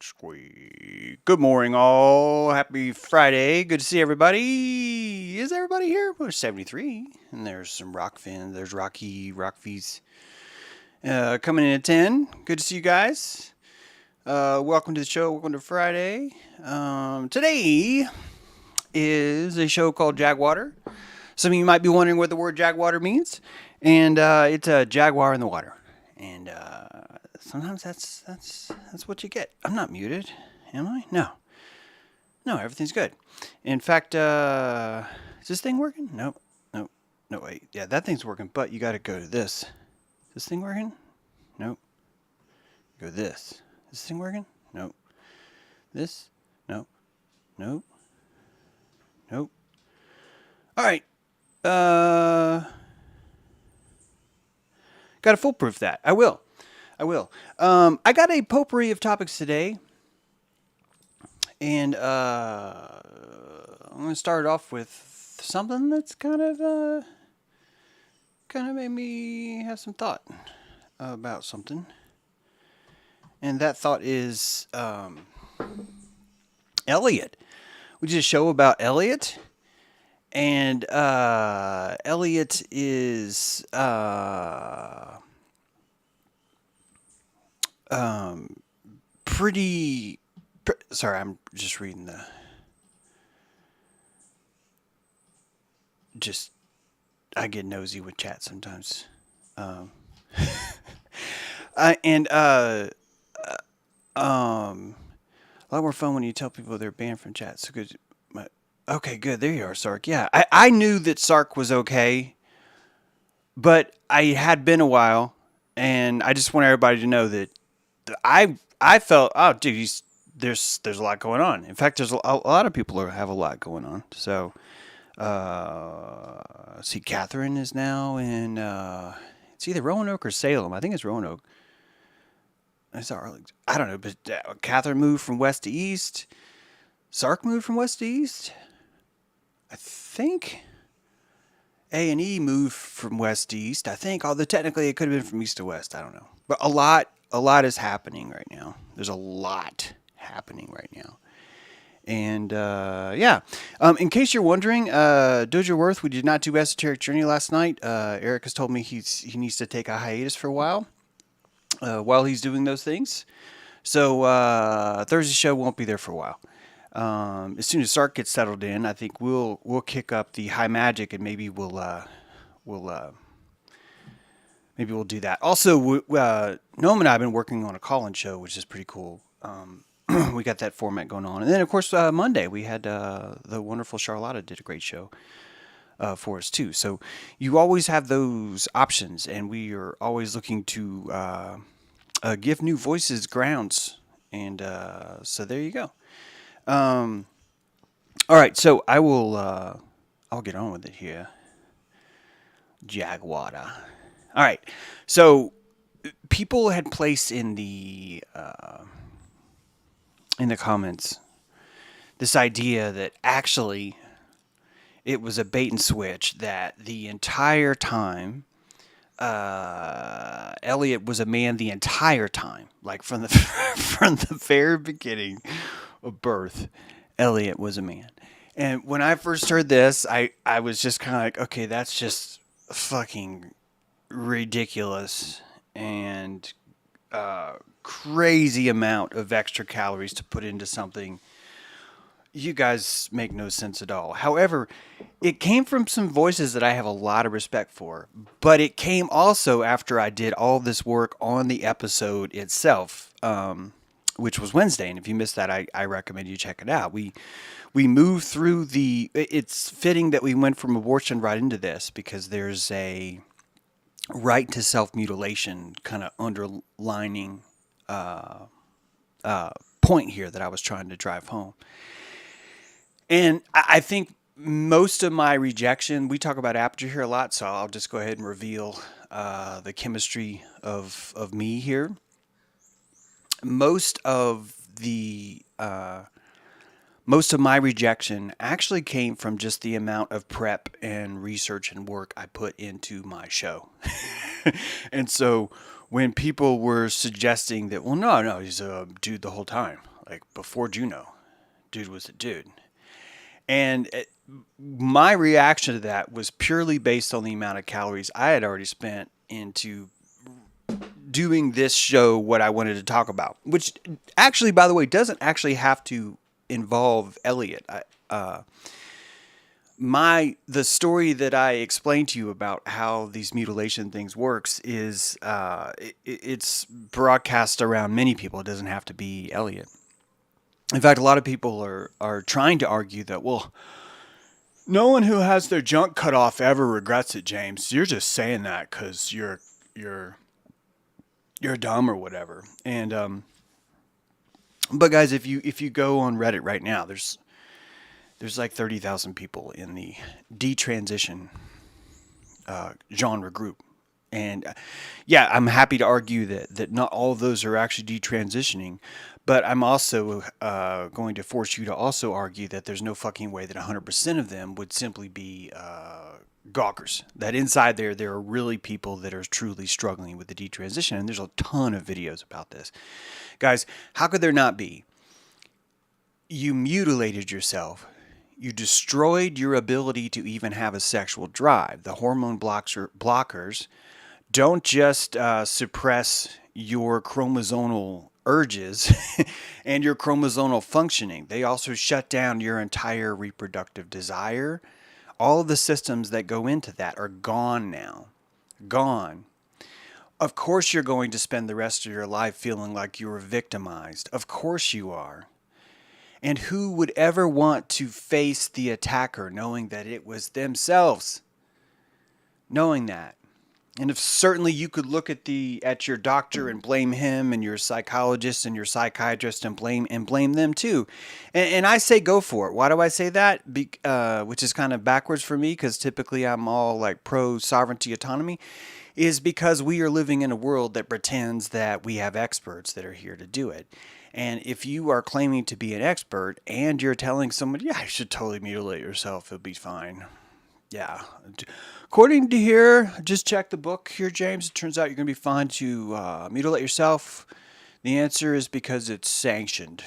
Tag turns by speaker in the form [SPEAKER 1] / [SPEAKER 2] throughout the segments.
[SPEAKER 1] Squeak. Good morning, all. Happy Friday. Good to see everybody. Is everybody here? We're 73. And there's some rock fans. There's Rockfies coming in at 10. Good to see you guys. Welcome to the show. Welcome to Friday. Today is a show called JagWater. Some of you might be wondering what the word JagWater means. And it's a jaguar in the water. And sometimes that's what you get. I'm not muted, am I? No, everything's good. In fact, is this thing working? Nope. No, wait. Yeah, that thing's working, but you got to go to this. Is this thing working? Nope. Go to this. Is this thing working? Nope. This? Nope. Nope. All right. Got to foolproof that. I will. I got a potpourri of topics today, and I'm going to start off with something that's kind of made me have some thought about something, and that thought is Elliot. We did a show about Elliot, and Elliot is sorry, I'm just reading I get nosy with chat sometimes. A lot more fun when you tell people they're banned from chat. So good. Okay, good. There you are, Sark. Yeah, I knew that Sark was okay, but I had been a while, and I just want everybody to know that I felt, oh, dude, there's a lot going on. In fact, there's a lot of people have a lot going on. So, see, Catherine is now in, it's either Roanoke or Salem. I think it's Roanoke. It's Arlington. I don't know, but Catherine moved from west to east. Sark moved from west to east. I think A&E moved from west to east. I think, although technically it could have been from east to west. I don't know. But a lot is happening right now. There's a lot happening right now. And, yeah. In case you're wondering, Doja Worth, we did not do Esoteric Journey last night. Eric has told me he needs to take a hiatus for a while he's doing those things. So, Thursday show won't be there for a while. As soon as Sark gets settled in, I think we'll kick up the high magic, and maybe we'll do that. Also, Noam and I have been working on a call-in show, which is pretty cool. We got that format going on, and then of course Monday we had the wonderful Charlotta did a great show for us too. So you always have those options, and we are always looking to give new voices grounds, and so there you go. All right, so I'll get on with it here. JagWater. All right, so people had placed in the comments this idea that actually it was a bait and switch, that the entire time Elliot was a man the entire time, like from the from the very beginning of birth, Elliot was a man. And when I first heard this, I was just kind of like, okay, that's just fucking ridiculous and crazy amount of extra calories to put into something. You guys make no sense at all. However, it came from some voices that I have a lot of respect for, but it came also after I did all this work on the episode itself, which was Wednesday. And if you missed that, I recommend you check it out. We moved through it's fitting that we went from abortion right into this, because there's a right to self-mutilation kind of underlining point here that I was trying to drive home. And I think most of my rejection, we talk about aperture here a lot, so I'll just go ahead and reveal the chemistry of me here. Most of my rejection actually came from just the amount of prep and research and work I put into my show. And so when people were suggesting that, well, no, he's a dude the whole time, like before Juno, dude was a dude. And my reaction to that was purely based on the amount of calories I had already spent into doing this show, what I wanted to talk about, which actually, by the way, doesn't actually have to involve Elliot. The story that I explained to you about how these mutilation things works is it's broadcast around many people. It doesn't have to be Elliot. In fact, a lot of people are trying to argue that, well, no one who has their junk cut off ever regrets it, James. You're just saying that because you're dumb or whatever. And but guys, if you go on Reddit right now, there's like 30,000 people in the detransition genre group. And yeah, I'm happy to argue that not all of those are actually detransitioning, but I'm also going to force you to also argue that there's no fucking way that 100% of them would simply be gawkers. That inside there are really people that are truly struggling with the detransition, and there's a ton of videos about this. Guys, how could there not be? You mutilated yourself. You destroyed your ability to even have a sexual drive. The hormone blockers don't just suppress your chromosomal urges and your chromosomal functioning. They also shut down your entire reproductive desire. All of the systems that go into that are gone now. Gone. Of course you're going to spend the rest of your life feeling like you were victimized. Of course you are. And who would ever want to face the attacker knowing that it was themselves? Knowing that. And if certainly you could look at your doctor and blame him, and your psychologist and your psychiatrist and blame them too. And I say go for it. Why do I say that? Which is kind of backwards for me, because typically I'm all like pro sovereignty autonomy, is because we are living in a world that pretends that we have experts that are here to do it. And if you are claiming to be an expert and you're telling somebody, yeah, you should totally mutilate yourself, it'll be fine. Yeah. According to here, just check the book here, James. It turns out you're going to be fine to mutilate yourself. The answer is because it's sanctioned.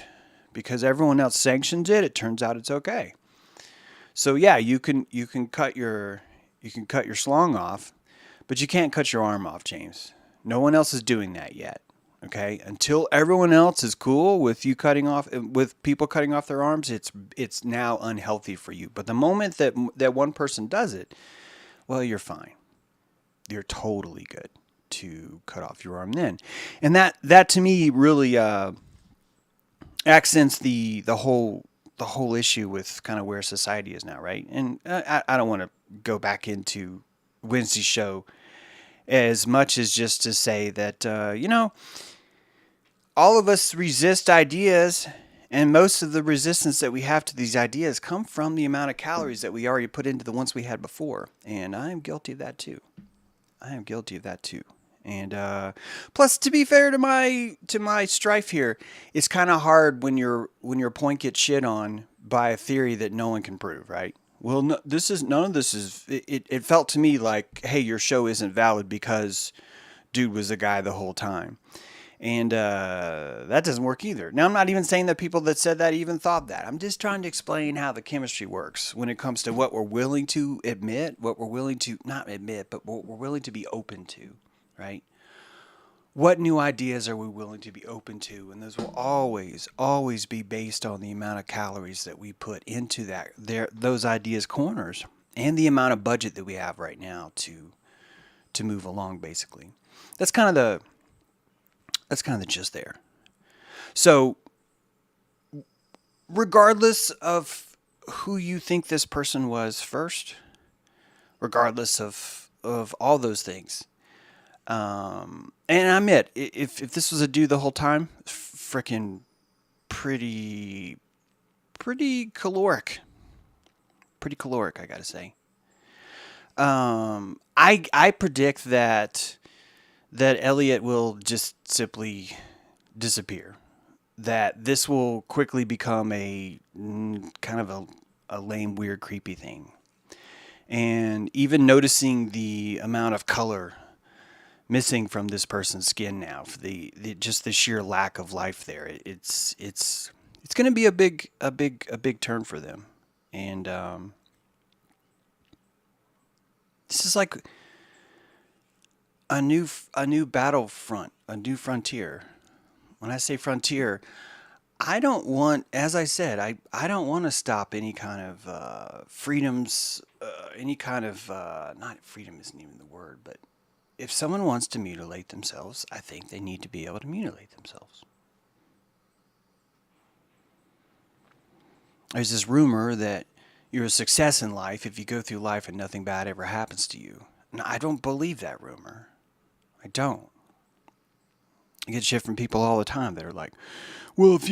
[SPEAKER 1] Because everyone else sanctions it, it turns out it's okay. So yeah, you can cut your schlong off, but you can't cut your arm off, James. No one else is doing that yet. Okay, until everyone else is cool with people cutting off their arms, it's now unhealthy for you. But the moment that one person does it, well, you're fine. You're totally good to cut off your arm then, and that to me really accents the whole issue with kind of where society is now, right? And I don't want to go back into Wednesday's show as much as just to say that all of us resist ideas, and most of the resistance that we have to these ideas come from the amount of calories that we already put into the ones we had before. And I am guilty of that too. And plus, to be fair to my strife here, it's kind of hard when your point gets shit on by a theory that no one can prove, right? Well, no, none of this is. It felt to me like, hey, your show isn't valid because dude was a guy the whole time. And that doesn't work either. Now, I'm not even saying that people that said that even thought that. I'm just trying to explain how the chemistry works when it comes to what we're willing to admit, what we're willing to not admit, but what we're willing to be open to, right? What new ideas are we willing to be open to? And those will always, always be based on the amount of calories that we put into those ideas corners, and the amount of budget that we have right now to move along, basically. That's kind of the gist there. So, regardless of who you think this person was first, regardless of all those things, and I admit, if this was a dude the whole time, freaking pretty caloric, I gotta say. I predict that Elliot will just simply disappear. That this will quickly become a kind of a lame, weird, creepy thing. And even noticing the amount of color missing from this person's skin now. For the just the sheer lack of life there. It's going to be a big turn for them, and this is like a new battlefront, a new frontier. When I say frontier, I don't want, as I said, I don't want to stop any kind of freedoms, any kind of, not freedom isn't even the word, but if someone wants to mutilate themselves, I think they need to be able to mutilate themselves. There's this rumor that you're a success in life if you go through life and nothing bad ever happens to you. And I don't believe that rumor. I don't. I get shit from people all the time that are like, well, if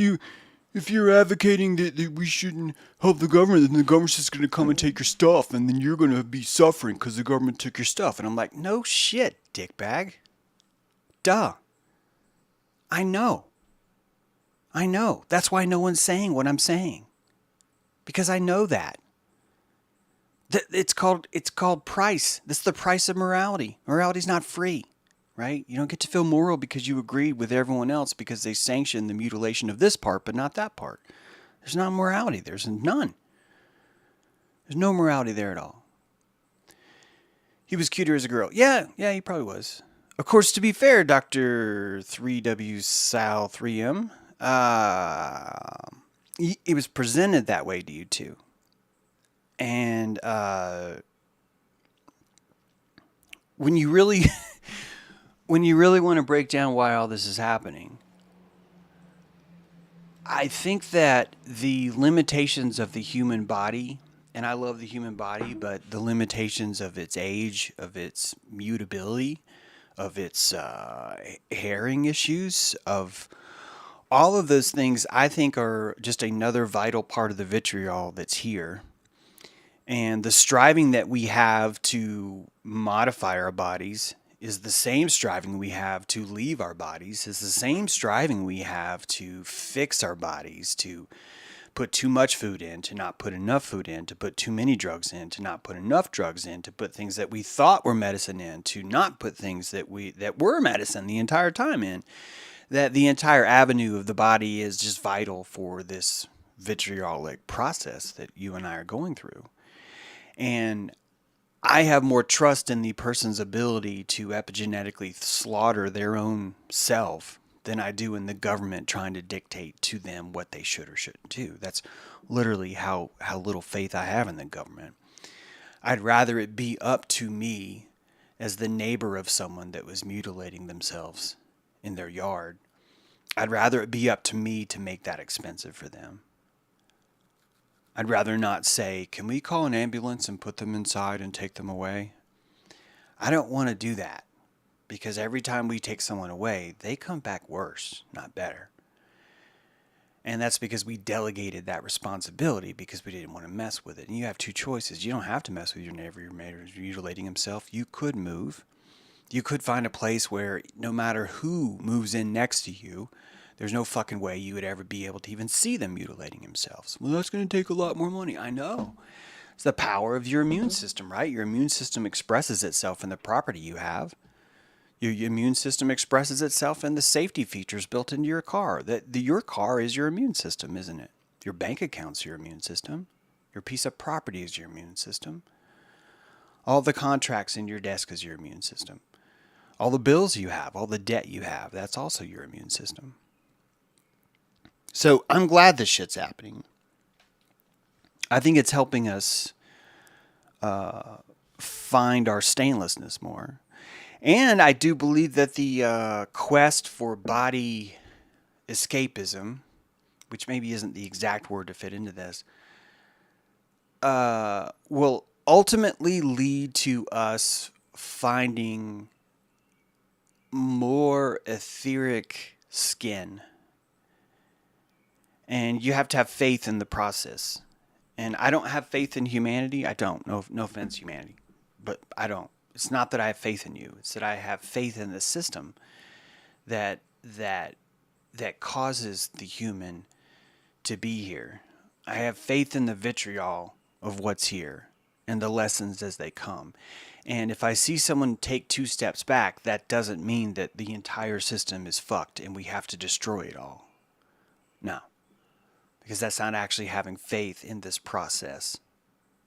[SPEAKER 1] you're advocating that we shouldn't help the government, then the government's just going to come and take your stuff, and then you're going to be suffering because the government took your stuff. And I'm like, no shit, dickbag. Duh. I know. That's why no one's saying what I'm saying. Because I know that. It's called price. That's the price of morality. Morality's not free, right? You don't get to feel moral because you agreed with everyone else because they sanctioned the mutilation of this part but not that part. There's not morality. There's none. There's no morality there at all. He was cuter as a girl. Yeah, he probably was. Of course, to be fair, Dr. 3W Sal 3M, it was presented that way to you too. And when you really want to break down why all this is happening, I think that the limitations of the human body, and I love the human body, but the limitations of its age, of its mutability, of its herring issues, of all of those things, I think are just another vital part of the vitriol that's here. And the striving that we have to modify our bodies is the same striving we have to leave our bodies, is the same striving we have to fix our bodies, to put too much food in, to not put enough food in, to put too many drugs in, to not put enough drugs in, to put things that we thought were medicine in, to not put things that were medicine the entire time in. That the entire avenue of the body is just vital for this vitriolic process that you and I are going through. And I have more trust in the person's ability to epigenetically slaughter their own self than I do in the government trying to dictate to them what they should or shouldn't do. That's literally how little faith I have in the government. I'd rather it be up to me as the neighbor of someone that was mutilating themselves in their yard. I'd rather it be up to me to make that expensive for them. I'd rather not say, can we call an ambulance and put them inside and take them away? I don't want to do that because every time we take someone away, they come back worse, not better. And that's because we delegated that responsibility because we didn't want to mess with it. And you have two choices. You don't have to mess with your neighbor who's mutilating himself. You could move. You could find a place where no matter who moves in next to you, there's no fucking way you would ever be able to even see them mutilating themselves. Well, that's going to take a lot more money. I know. It's the power of your immune system, right? Your immune system expresses itself in the property you have. Your immune system expresses itself in the safety features built into your car. Your car is your immune system, isn't it? Your bank account's your immune system. Your piece of property is your immune system. All the contracts in your desk is your immune system. All the bills you have, all the debt you have, that's also your immune system. So I'm glad this shit's happening. I think it's helping us find our stainlessness more. And I do believe that the quest for body escapism, which maybe isn't the exact word to fit into this, will ultimately lead to us finding more etheric skin. And you have to have faith in the process. And I don't have faith in humanity. I don't. No offense, humanity. But I don't. It's not that I have faith in you. It's that I have faith in the system that causes the human to be here. I have faith in the vitriol of what's here. and the lessons as they come. And if I see someone take 2 steps back, that doesn't mean that the entire system is fucked and we have to destroy it all. No, because that's not actually having faith in this process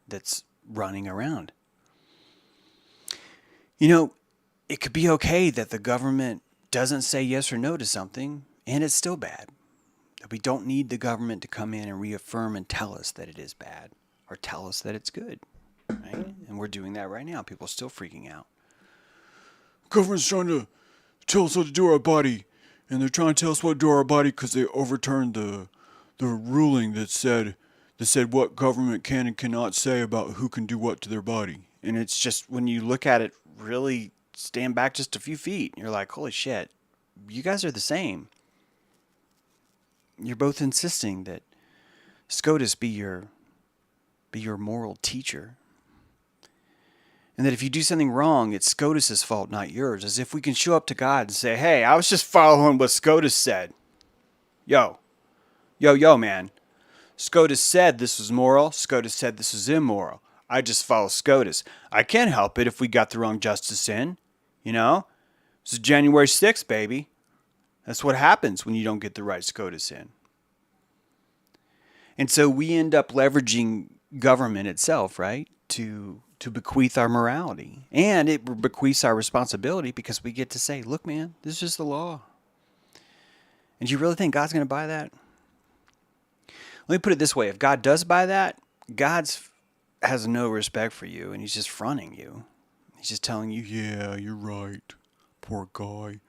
[SPEAKER 1] that's running around. You know, it could be okay that the government doesn't say yes or no to something, and it's still bad. That we don't need the government to come in and reaffirm and tell us that it is bad or tell us that it's good. Right? And we're doing that right now. People are still freaking out. Government's trying to tell us what to do with our body, and they're trying to tell us what to do with our body because they overturned the ruling that said what government can and cannot say about who can do what to their body. And it's just, when you look at it, really stand back just a few feet, you're like, holy shit, you guys are the same. You're both insisting that SCOTUS be your moral teacher. And that if you do something wrong, it's SCOTUS's fault, not yours. As if we can show up to God and say, hey, I was just following what SCOTUS said. Yo, man. SCOTUS said this was moral. SCOTUS said this was immoral. I just follow SCOTUS. I can't help it if we got the wrong justice in. You know? This is January 6th, baby. That's what happens when you don't get the right SCOTUS in. And so we end up leveraging government itself, right? To bequeath our morality. And it bequeaths our responsibility because we get to say, look, man, this is just the law. And you really think God's going to buy that? Let me put it this way. If God does buy that, God has no respect for you, and he's just fronting you. He's just telling you, yeah, you're right. Poor guy.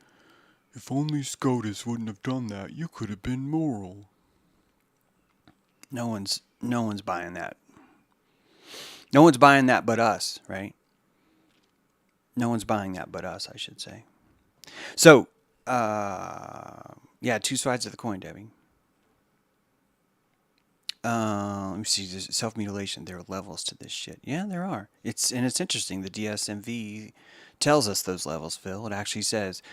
[SPEAKER 1] If only SCOTUS wouldn't have done that, you could have been moral. No one's buying that. No one's buying that but us, right? No one's buying that but us, I should say. So, 2 sides of the coin, Debbie. Let me see. There's self-mutilation. There are levels to this shit. Yeah, there are. It's interesting. The DSMV tells us those levels, Phil. It actually says,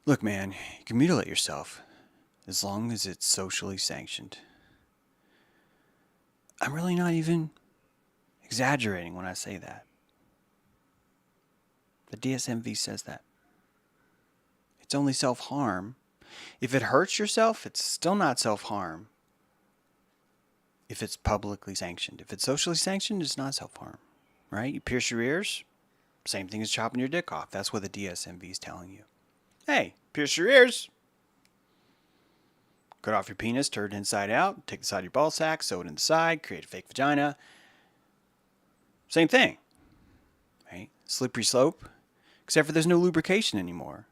[SPEAKER 1] look, man, you can mutilate yourself as long as it's socially sanctioned. I'm really not even exaggerating when I say that. The DSMV says that. It's only self-harm. If it hurts yourself, it's still not self-harm. If it's publicly sanctioned. If it's socially sanctioned, it's not self-harm. Right? You pierce your ears, same thing as chopping your dick off. That's what the DSMV is telling you. Hey, pierce your ears. Cut off your penis, turn it inside out, take the side of your ball sack, sew it inside, create a fake vagina. Same thing. Right? Slippery slope. Except for there's no lubrication anymore.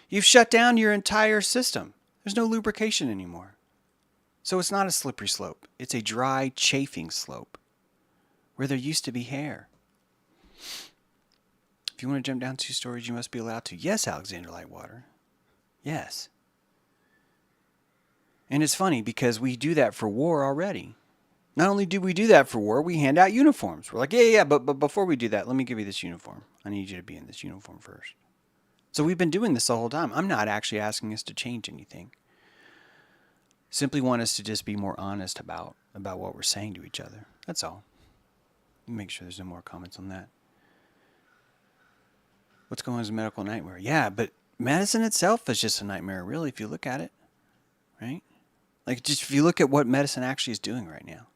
[SPEAKER 1] You've shut down your entire system. There's no lubrication anymore. So it's not a slippery slope. It's a dry, chafing slope where there used to be hair. If you want to jump down 2 stories, you must be allowed to. Yes, Alexander Lightwater. Yes. And it's funny because we do that for war already. Not only do we do that for war, we hand out uniforms. We're like, but before we do that, let me give you this uniform. I need you to be in this uniform first. So we've been doing this the whole time. I'm not actually asking us to change anything. Simply want us to just be more honest about what we're saying to each other. That's all. Make sure there's no more comments on that. What's going on is a medical nightmare. Yeah, but medicine itself is just a nightmare, really, if you look at it. Right? Like, just if you look at what medicine actually is doing right now.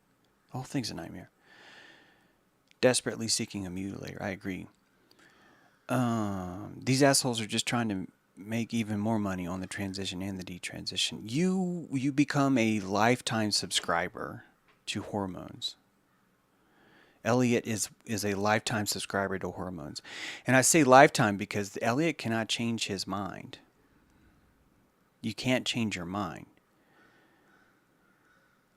[SPEAKER 1] The whole thing's a nightmare. Desperately seeking a mutilator. I agree. These assholes are just trying to make even more money on the transition and the detransition. You become a lifetime subscriber to hormones. Elliot is a lifetime subscriber to hormones. And I say lifetime because Elliot cannot change his mind. You can't change your mind.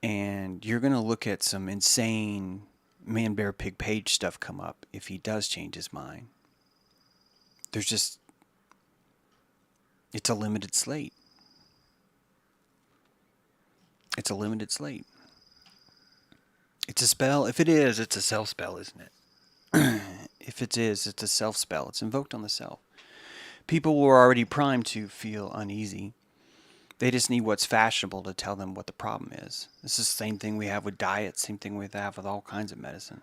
[SPEAKER 1] And you're going to look at some insane man, bear, pig, page stuff come up if he does change his mind. There's just... It's a limited slate. It's a limited slate. It's a spell. If it is, it's a self spell, isn't it? If it is, it's a self spell. It's invoked on the self. People were already primed to feel uneasy. They just need what's fashionable to tell them what the problem is. This is the same thing we have with diet, same thing we have with all kinds of medicine.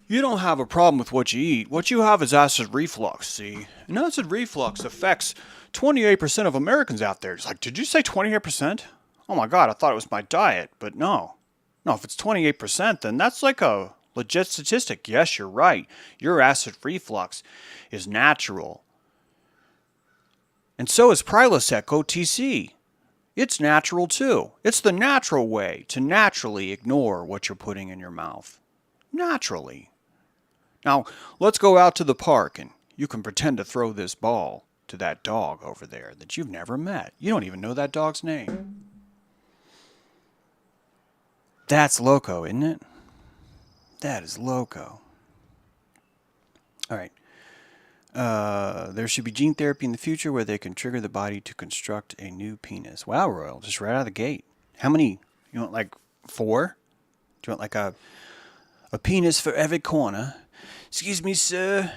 [SPEAKER 1] You don't have a problem with what you eat. What you have is acid reflux, see? And acid reflux affects 28% of Americans out there. It's like, did you say 28%? Oh my God, I thought it was my diet, but no. No, if it's 28%, then that's like a legit statistic. Yes, you're right. Your acid reflux is natural. And so is Prilosec OTC. It's natural too. It's the natural way to naturally ignore what you're putting in your mouth. Naturally. Now, let's go out to the park and you can pretend to throw this ball to that dog over there that you've never met. You don't even know that dog's name. That's loco, isn't it? That is loco. All right. There should be gene therapy in the future where they can trigger the body to construct a new penis. Wow, Royal, just right out of the gate. How many? You want like 4? Do you want like a penis for every corner? Excuse me, sir.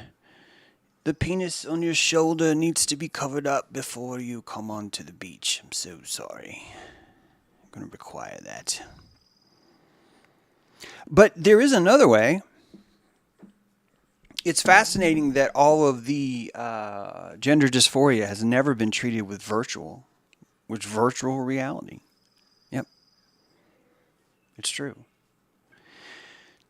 [SPEAKER 1] The penis on your shoulder needs to be covered up before you come onto the beach. I'm so sorry. I'm going to require that. But there is another way. It's fascinating that all of the gender dysphoria has never been treated with virtual reality. Yep. It's true.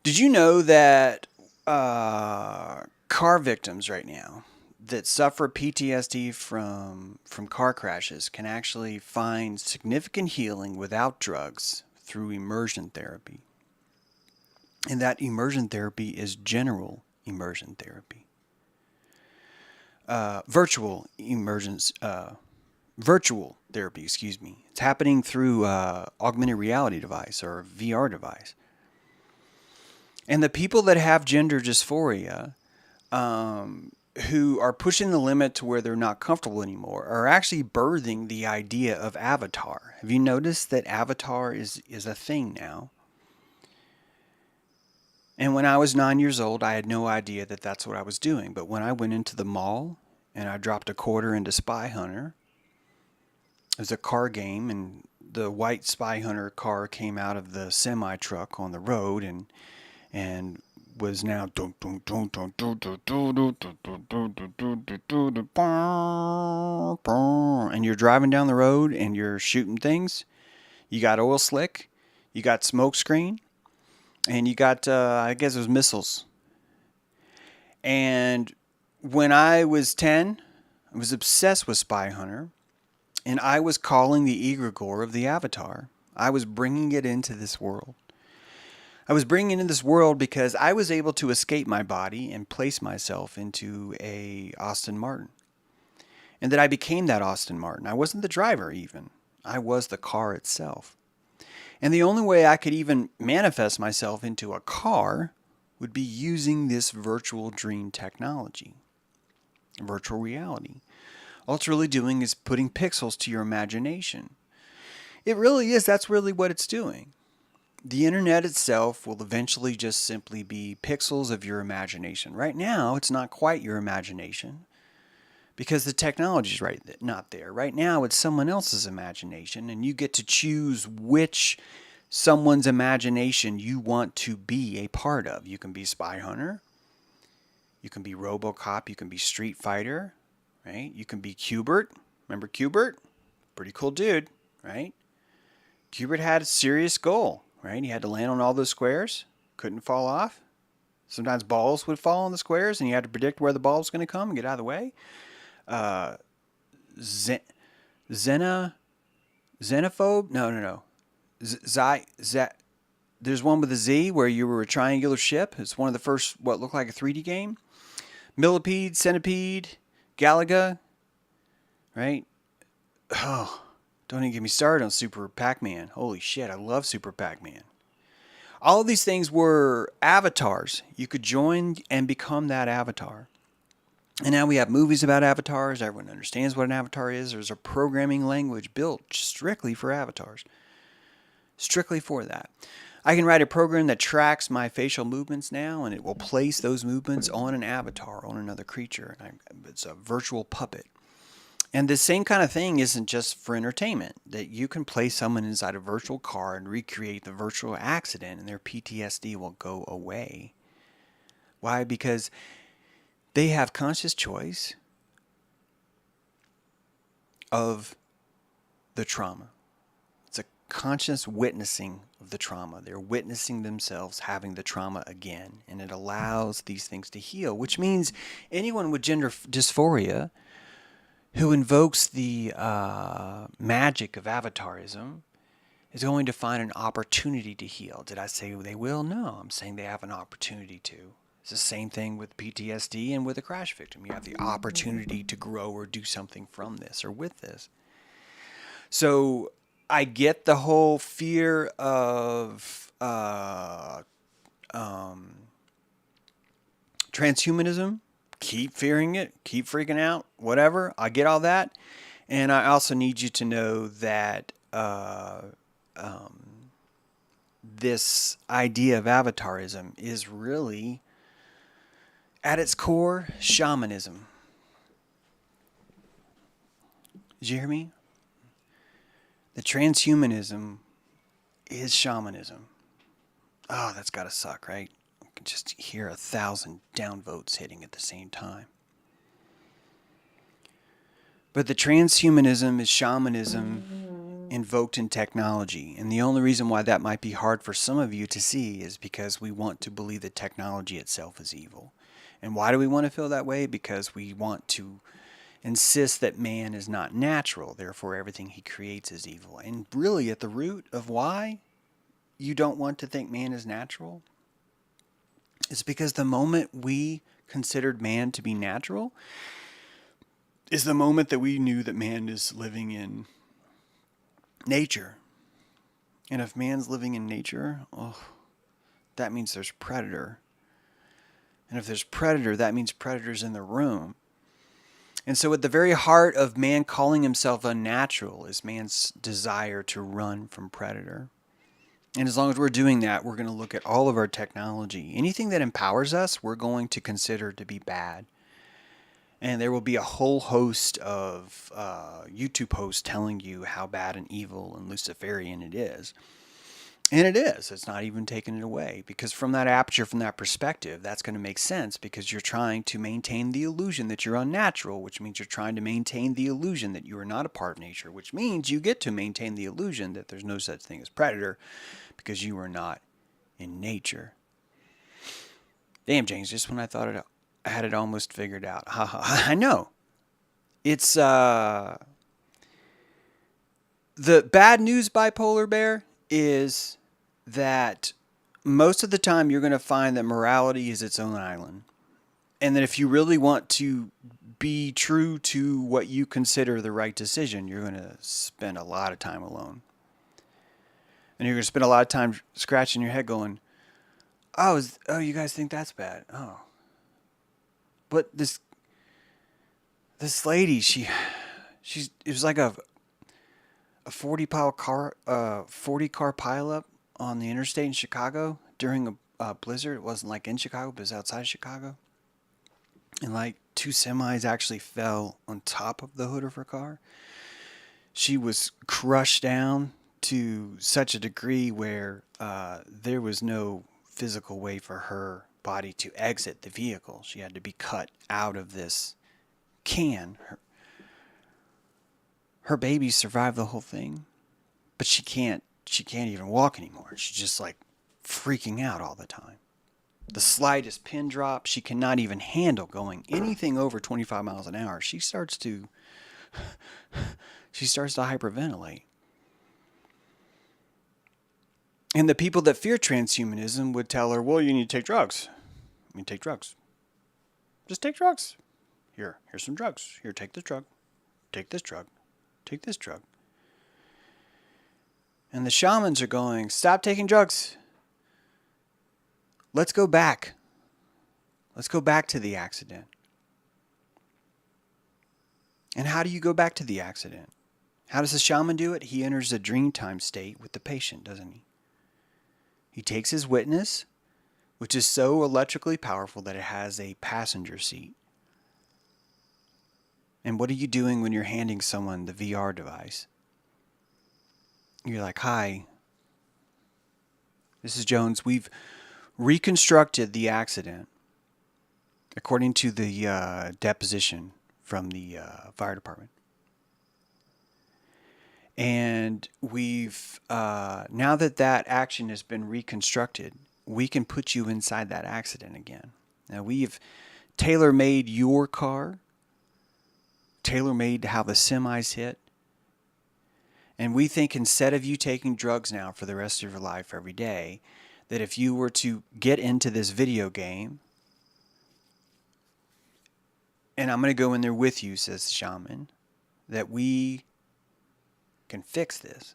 [SPEAKER 1] Did you know that car victims right now that suffer PTSD from car crashes can actually find significant healing without drugs through immersion therapy? And that immersion therapy is general immersion therapy. Virtual therapy, excuse me. It's happening through augmented reality device or VR device. And the people that have gender dysphoria, who are pushing the limit to where they're not comfortable anymore, are actually birthing the idea of avatar. Have you noticed that avatar is a thing now? And when I was 9 years old, I had no idea that that's what I was doing. But when I went into the mall and I dropped a quarter into Spy Hunter, it was a car game, and the white Spy Hunter car came out of the semi truck on the road and was now and you're driving down the road and you're shooting things. You got oil slick, you got smoke screen, and you got I guess it was missiles. And when I was 10, I was obsessed with Spy Hunter, and I was calling the egregore of the Avatar. I was bringing it into this world. I was bringing it into this world because I was able to escape my body and place myself into a Aston Martin. And that I became that Aston Martin. I wasn't the driver even. I was the car itself. And the only way I could even manifest myself into a car would be using this virtual dream technology, virtual reality. All it's really doing is putting pixels to your imagination. It really is. That's really what it's doing. The internet itself will eventually just simply be pixels of your imagination. Right now, it's not quite your imagination because the technology is not there. Right now, it's someone else's imagination, and you get to choose which someone's imagination you want to be a part of. You can be Spy Hunter. You can be RoboCop. You can be Street Fighter. Right? You can be Qbert. Remember Qbert? Pretty cool dude, right? Qbert had a serious goal, right? He had to land on all those squares. Couldn't fall off. Sometimes balls would fall on the squares, and you had to predict where the ball was going to come and get out of the way. Xenophobe? No. There's one with a Z where you were a triangular ship. It's one of the first, what looked like a 3D game. Millipede, Centipede, Galaga, right? Oh, don't even get me started on Super Pac-Man. Holy shit, I love Super Pac-Man. All of these things were avatars. You could join and become that avatar. And now we have movies about avatars. Everyone understands what an avatar is. There's a programming language built strictly for avatars. Strictly for that. I can write a program that tracks my facial movements now, and it will place those movements on an avatar, on another creature. It's a virtual puppet. And the same kind of thing isn't just for entertainment, that you can place someone inside a virtual car and recreate the virtual accident, and their PTSD will go away. Why? Because they have conscious choice of the trauma. It's a conscious witnessing of the trauma. They're witnessing themselves having the trauma again, and it allows these things to heal, which means anyone with gender dysphoria who invokes the magic of Avatarism is going to find an opportunity to heal. Did I say they will? No, I'm saying they have an opportunity to. It's the same thing with PTSD and with a crash victim. You have the opportunity to grow or do something from this or with this. So I get the whole fear of transhumanism. Keep fearing it. Keep freaking out. Whatever. I get all that. And I also need you to know that this idea of avatarism is really, at its core, shamanism. Did you hear me? The transhumanism is shamanism. Oh, that's got to suck, right? I can just hear 1,000 downvotes hitting at the same time. But the transhumanism is shamanism invoked in technology. And the only reason why that might be hard for some of you to see is because we want to believe that technology itself is evil. And why do we want to feel that way? Because we want to insist that man is not natural, therefore everything he creates is evil. And really at the root of why you don't want to think man is natural is because the moment we considered man to be natural is the moment that we knew that man is living in nature. And if man's living in nature, that means there's predator. And if there's predator, that means predator's in the room. And so at the very heart of man calling himself unnatural is man's desire to run from predator. And as long as we're doing that, we're going to look at all of our technology. Anything that empowers us, we're going to consider to be bad. And there will be a whole host of YouTube posts telling you how bad and evil and Luciferian it is. And it is. It's not even taking it away. Because from that aperture, from that perspective, that's going to make sense because you're trying to maintain the illusion that you're unnatural, which means you're trying to maintain the illusion that you are not a part of nature, which means you get to maintain the illusion that there's no such thing as predator because you are not in nature. Damn, James, just when I thought I had it almost figured out. I know. It's the bad news, bipolar bear, is that most of the time you're going to find that morality is its own island. And that if you really want to be true to what you consider the right decision, you're going to spend a lot of time alone. And you're going to spend a lot of time scratching your head going, oh, you guys think that's bad? Oh. But this lady, it was like a 40 car pileup on the interstate in Chicago during a blizzard. It wasn't like in Chicago, but it was outside of Chicago. And like 2 semis actually fell on top of the hood of her car. She was crushed down to such a degree where there was no physical way for her body to exit the vehicle. She had to be cut out of this can. Her baby survived the whole thing, but she can't even walk anymore. She's just like freaking out all the time. The slightest pin drop, she cannot even handle going anything over 25 miles an hour. She starts to hyperventilate. And the people that fear transhumanism would tell her, well, you need to take drugs. I mean, take drugs. Just take drugs. Here's some drugs. Here, take this drug. Take this drug. Take this drug. And the shamans are going, stop taking drugs. Let's go back. Let's go back to the accident. And how do you go back to the accident? How does the shaman do it? He enters a dreamtime state with the patient, doesn't he? He takes his witness, which is so electrically powerful that it has a passenger seat. And what are you doing when you're handing someone the VR device? You're like, hi, this is Jones. We've reconstructed the accident. according to the deposition from the fire department. And we've, now that that action has been reconstructed, we can put you inside that accident again. Now, we've tailor-made your car, tailor-made how the semis hit. And we think instead of you taking drugs now for the rest of your life every day, that if you were to get into this video game, and I'm going to go in there with you, says the shaman, that we can fix this.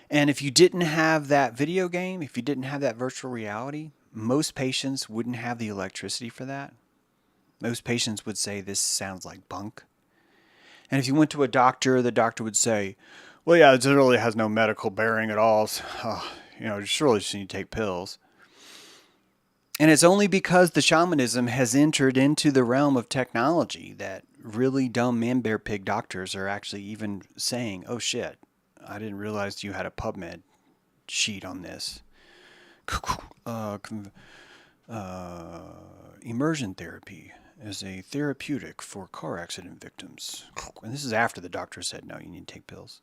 [SPEAKER 1] And if you didn't have that video game, if you didn't have that virtual reality, most patients wouldn't have the electricity for that. Most patients would say this sounds like bunk. And if you went to a doctor, the doctor would say, well, yeah, it really has no medical bearing at all. So, just really just need to take pills. And it's only because the shamanism has entered into the realm of technology that really dumb man-bear pig doctors are actually even saying, oh shit, I didn't realize you had a PubMed sheet on this. Immersion therapy is a therapeutic for car accident victims. And this is after the doctor said, no, you need to take pills.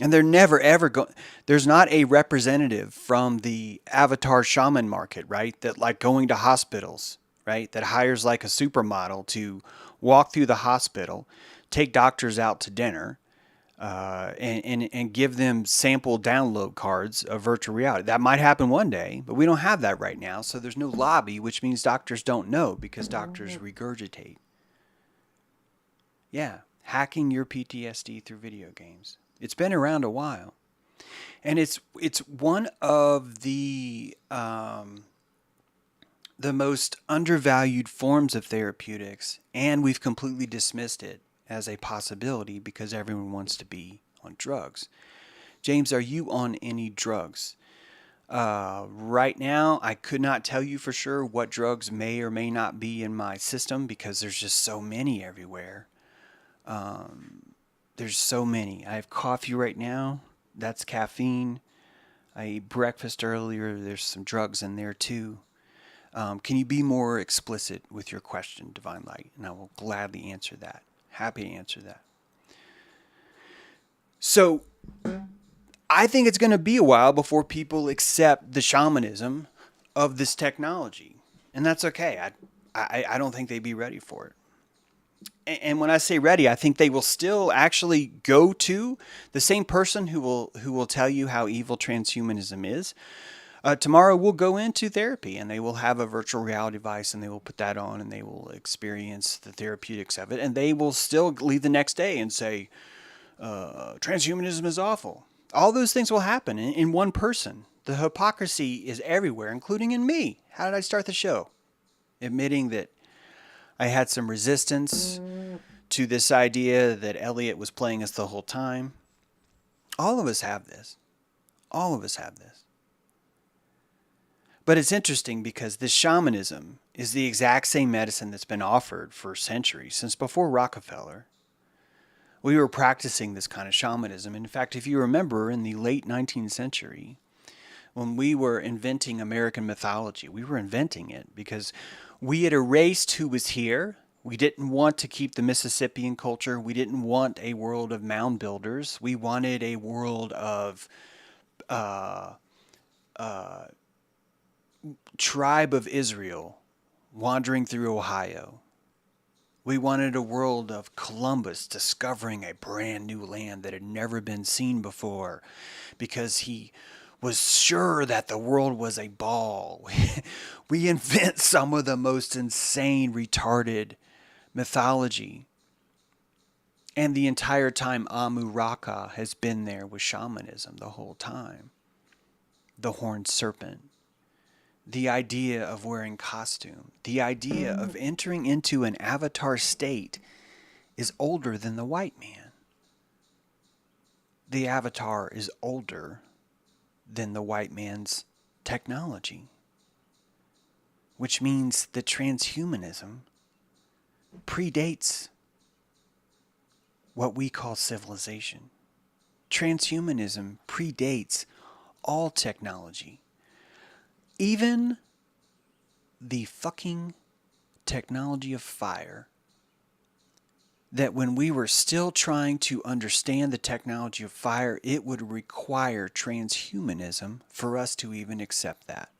[SPEAKER 1] And they're never, ever there's not a representative from the avatar shaman market, right? That like going to hospitals, right? That hires like a supermodel to walk through the hospital, take doctors out to dinner, and give them sample download cards of virtual reality. That might happen one day, but we don't have that right now. So there's no lobby, which means doctors don't know because doctors regurgitate. Yeah, hacking your PTSD through video games. It's been around a while. And it's one of the most undervalued forms of therapeutics, and we've completely dismissed it as a possibility because everyone wants to be on drugs. James, are you on any drugs? Right now, I could not tell you for sure what drugs may or may not be in my system because there's just so many everywhere. There's so many. I have coffee right now. That's caffeine. I ate breakfast earlier. There's some drugs in there too. Can you be more explicit with your question, Divine Light? And I will gladly answer that. Happy to answer that. So, I think it's going to be a while before people accept the shamanism of this technology. And that's okay. I don't think they'd be ready for it. And when I say ready, I think they will still actually go to the same person who will tell you how evil transhumanism is. Tomorrow we'll go into therapy and they will have a virtual reality device and they will put that on and they will experience the therapeutics of it. And they will still leave the next day and say, transhumanism is awful. All those things will happen in one person. The hypocrisy is everywhere, including in me. How did I start the show? Admitting that I had some resistance to this idea that Elliot was playing us the whole time. All of us have this. All of us have this. But it's interesting because this shamanism is the exact same medicine that's been offered for centuries, since before Rockefeller. We were practicing this kind of shamanism. In fact, if you remember, in the late 19th century, when we were inventing American mythology, we were inventing it because we had erased who was here. We didn't want to keep the Mississippian culture. We didn't want a world of mound builders. We wanted a world of tribe of Israel wandering through Ohio. We wanted a world of Columbus discovering a brand new land that had never been seen before because he was sure that the world was a ball. We invent some of the most insane, retarded mythology. And the entire time, Amu Raka has been there with shamanism the whole time. The horned serpent. The idea of wearing costume. The idea of entering into an avatar state is older than the white man. The avatar is older than the white man's technology. Which means that transhumanism predates what we call civilization. Transhumanism predates all technology. even the fucking technology of fire, that when we were still trying to understand the technology of fire, it would require transhumanism for us to even accept that.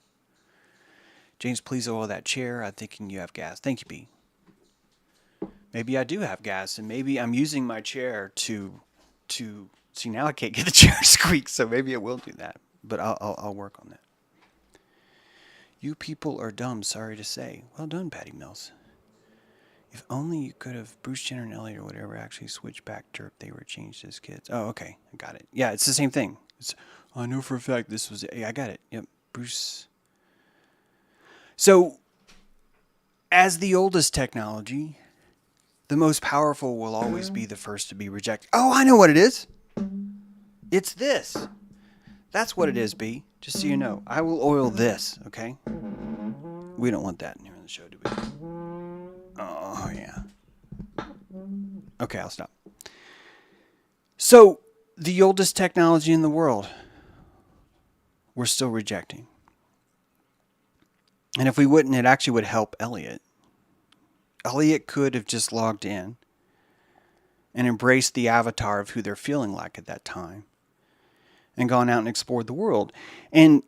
[SPEAKER 1] James, please oil that chair. I'm thinking you have gas. Thank you, B. Maybe I do have gas, and maybe I'm using my chair to see, now I can't get the chair to squeak, so maybe it will do that. But I'll work on that. You people are dumb, sorry to say. Well done, Patty Mills. If only you could have, Bruce Jenner and Elliot or whatever actually switched back to if they were changed as kids. Oh, okay. I got it. Yeah, it's the same thing. I know for a fact this was, I got it. Yep, Bruce. So, as the oldest technology, the most powerful will always be the first to be rejected. Oh, I know what it is. It's this. That's what it is, B. Just so you know. I will oil this, okay? We don't want that in here on the show, do we? Oh, yeah. Okay, I'll stop. So, the oldest technology in the world, we're still rejecting. And if we wouldn't, it actually would help Elliot. Elliot could have just logged in and embraced the avatar of who they're feeling like at that time and gone out and explored the world. And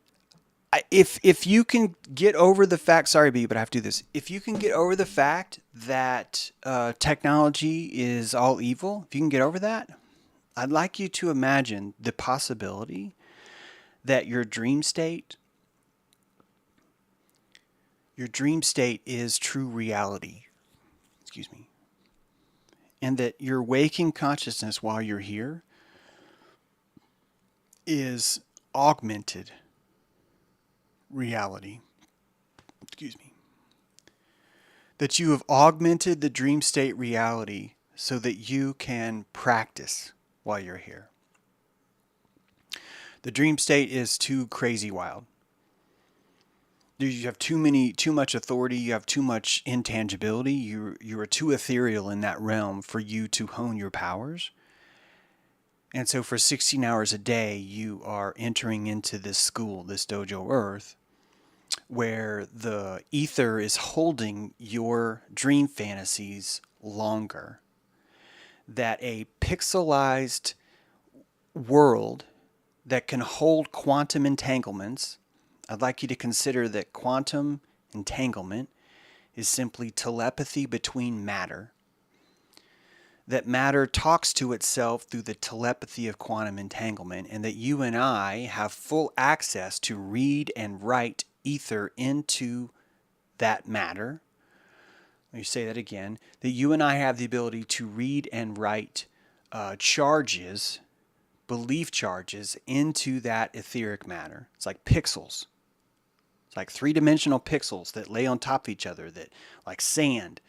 [SPEAKER 1] if you can get over the fact, sorry, B, but I have to do this. If you can get over the fact that technology is all evil, if you can get over that, I'd like you to imagine the possibility that your dream state is true reality. Excuse me. And that your waking consciousness while you're here is augmented reality. Excuse me. That you have augmented the dream state reality so that you can practice while you're here. The dream state is too crazy wild. You have too much authority, you have too much intangibility, you are too ethereal in that realm for you to hone your powers. And so for 16 hours a day, you are entering into this school, this dojo earth, where the ether is holding your dream fantasies longer. That a pixelized world that can hold quantum entanglements, I'd like you to consider that quantum entanglement is simply telepathy between matter. That matter talks to itself through the telepathy of quantum entanglement, and that you and I have full access to read and write ether into that matter. Let me say that again. That you and I have the ability to read and write charges, belief charges, into that etheric matter. It's like pixels. It's like three-dimensional pixels that lay on top of each other, that like sand.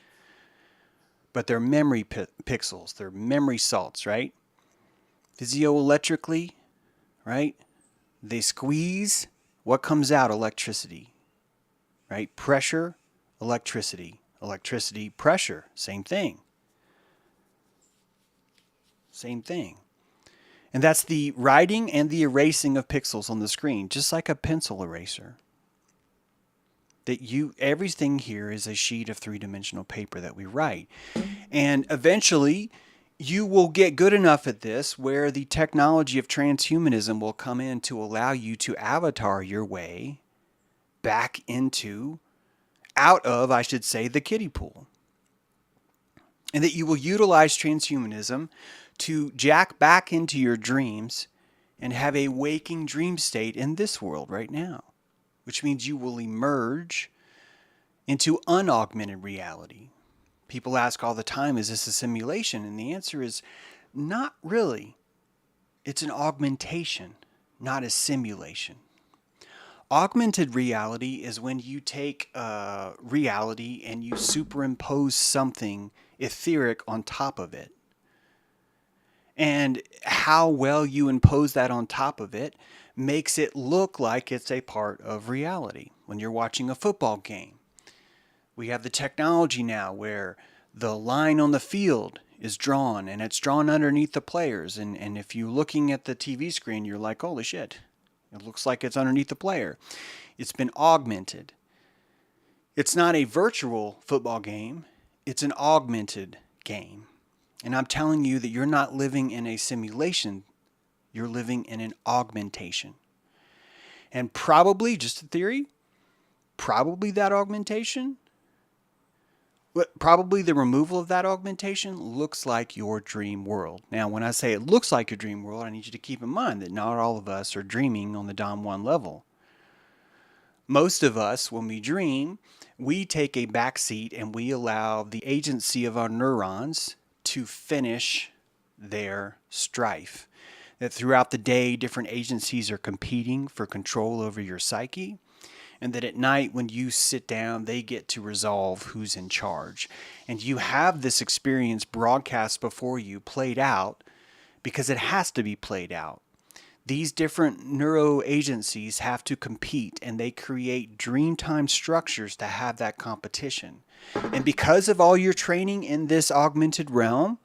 [SPEAKER 1] But they're memory pixels. They're memory salts, right? Physioelectrically, right? They squeeze. What comes out? Electricity, right? Pressure, electricity. Electricity, pressure. Same thing. Same thing. And that's the writing and the erasing of pixels on the screen, just like a pencil eraser. That everything here is a sheet of three-dimensional paper that we write. And eventually, you will get good enough at this where the technology of transhumanism will come in to allow you to avatar your way back out of, I should say, the kiddie pool. And that you will utilize transhumanism to jack back into your dreams and have a waking dream state in this world right now. Which means you will emerge into unaugmented reality. People ask all the time, is this a simulation? And the answer is not really. It's an augmentation, not a simulation. Augmented reality is when you take reality and you superimpose something etheric on top of it. And how well you impose that on top of it makes it look like it's a part of reality. When you're watching a football game, we have the technology now where the line on the field is drawn and it's drawn underneath the players. And if you're looking at the TV screen, you're like, holy shit, it looks like it's underneath the player. It's been augmented. It's not a virtual football game. It's an augmented game. And I'm telling you that you're not living in a simulation. You're living in an augmentation. And probably, just a theory, probably that augmentation, probably the removal of that augmentation looks like your dream world. Now, when I say it looks like your dream world, I need you to keep in mind that not all of us are dreaming on the Dom 1 level. Most of us, when we dream, we take a back seat and we allow the agency of our neurons to finish their strife. That throughout the day, different agencies are competing for control over your psyche. And that at night, when you sit down, they get to resolve who's in charge. And you have this experience broadcast before you, played out, because it has to be played out. These different neuro agencies have to compete, and they create dreamtime structures to have that competition. And because of all your training in this augmented realm,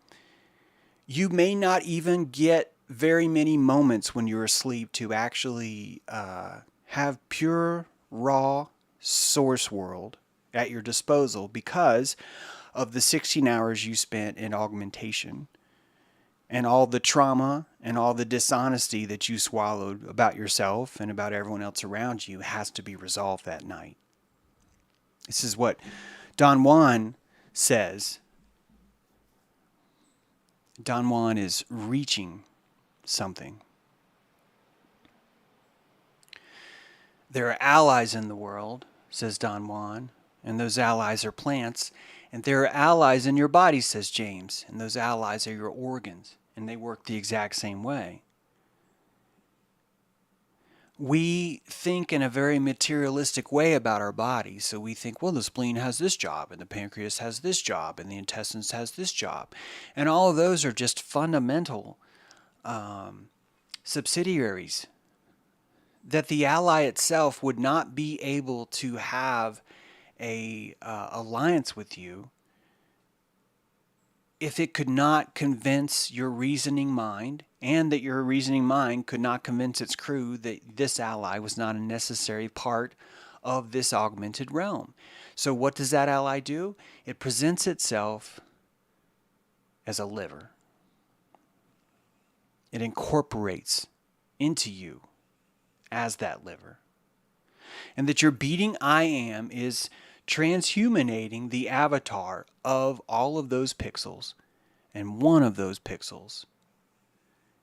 [SPEAKER 1] you may not even get very many moments when you're asleep to actually have pure, raw source world at your disposal because of the 16 hours you spent in augmentation and all the trauma and all the dishonesty that you swallowed about yourself and about everyone else around you has to be resolved that night. This is what Don Juan says. Don Juan is reaching something. There are allies in the world, says Don Juan, and those allies are plants. And there are allies in your body, says James, and those allies are your organs, and they work the exact same way. We think in a very materialistic way about our body. So we think, well, the spleen has this job, and the pancreas has this job, and the intestines has this job. And all of those are just fundamental subsidiaries. That the ally itself would not be able to have a alliance with you if it could not convince your reasoning mind, and that your reasoning mind could not convince its crew that this ally was not a necessary part of this augmented realm. So what does that ally do? It presents itself as a liver. It incorporates into you as that liver. And that your beating I am is transhumanating the avatar of all of those pixels, and one of those pixels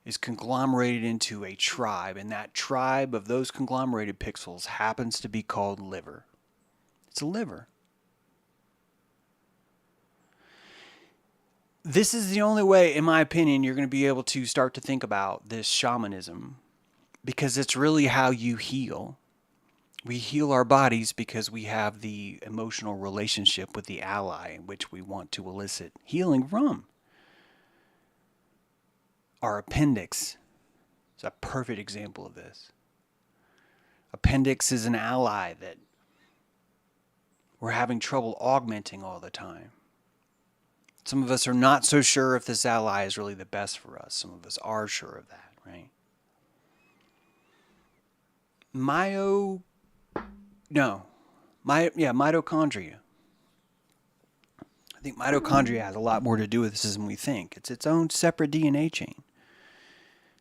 [SPEAKER 1] is conglomerated into a tribe, and that tribe of those conglomerated pixels happens to be called liver. It's a liver. This is the only way, in my opinion, you're going to be able to start to think about this shamanism, because it's really how you heal. We heal our bodies because we have the emotional relationship with the ally in which we want to elicit healing from. Our appendix is a perfect example of this. Appendix is an ally that we're having trouble augmenting all the time. Some of us are not so sure if this ally is really the best for us. Some of us are sure of that, right? Mitochondria. I think mitochondria has a lot more to do with this than we think. It's its own separate DNA chain.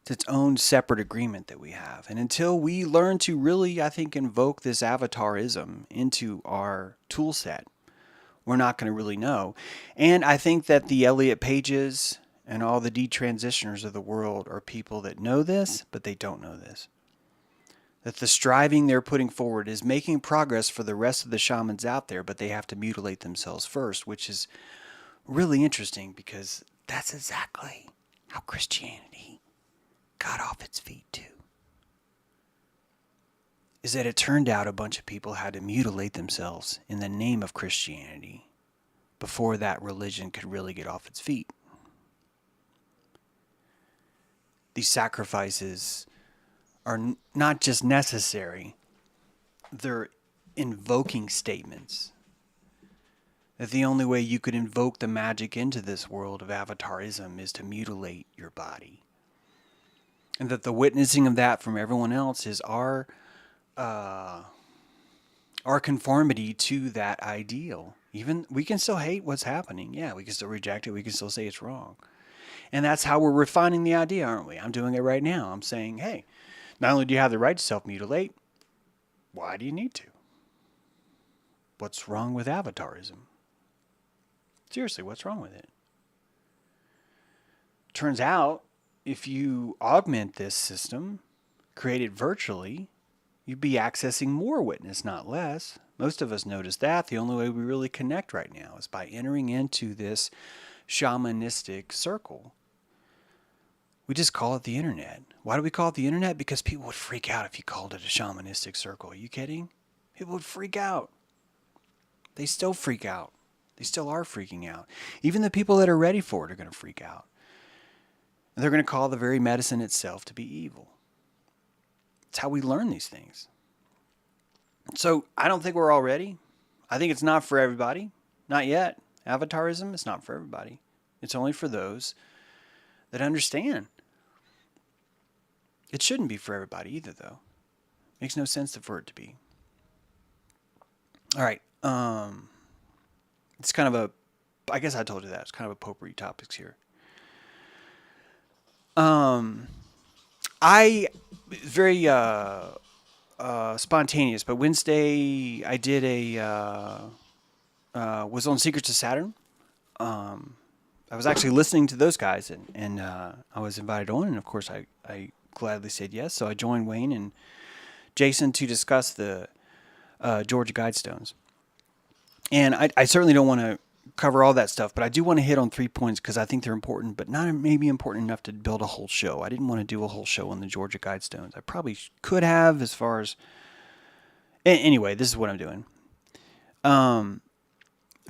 [SPEAKER 1] It's its own separate agreement that we have. And until we learn to really, I think, invoke this avatarism into our tool set, we're not going to really know. And I think that the Elliot pages and all the detransitioners of the world are people that know this, but they don't know this. That the striving they're putting forward is making progress for the rest of the shamans out there, but they have to mutilate themselves first, which is really interesting because that's exactly how Christianity got off its feet too. Is that it turned out a bunch of people had to mutilate themselves in the name of Christianity before that religion could really get off its feet. These sacrifices are not just necessary, they're invoking statements. That the only way you could invoke the magic into this world of avatarism is to mutilate your body. And that the witnessing of that from everyone else is our our conformity to that ideal. Even we can still hate what's happening. Yeah, we can still reject it. We can still say it's wrong. And that's how we're refining the idea, aren't we? I'm doing it right now. I'm saying, hey, not only do you have the right to self-mutilate, why do you need to? What's wrong with avatarism? Seriously, what's wrong with it? Turns out, if you augment this system, create it virtually, you'd be accessing more witness, not less. Most of us notice that. The only way we really connect right now is by entering into this shamanistic circle. We just call it the internet. Why do we call it the internet? Because people would freak out if you called it a shamanistic circle. Are you kidding? People would freak out. They still freak out. They still are freaking out. Even the people that are ready for it are going to freak out. And they're going to call the very medicine itself to be evil. It's how we learn these things. So I don't think we're all ready. I think it's not for everybody. Not yet. Avatarism is not for everybody. It's only for those that understand. It shouldn't be for everybody either, though. Makes no sense for it to be. All right. It's kind of a, I guess I told you that. It's kind of a potpourri topics here. I very spontaneous, but Wednesday I did was on Secrets of Saturn. I was actually listening to those guys, and I was invited on, and of course I gladly said yes. So I joined Wayne and Jason to discuss the Georgia Guidestones. And I certainly don't want to cover all that stuff, but I do want to hit on 3 points because I think they're important, but not maybe important enough to build a whole show. I didn't want to do a whole show on the Georgia Guidestones. I probably could have as far as... Anyway, this is what I'm doing.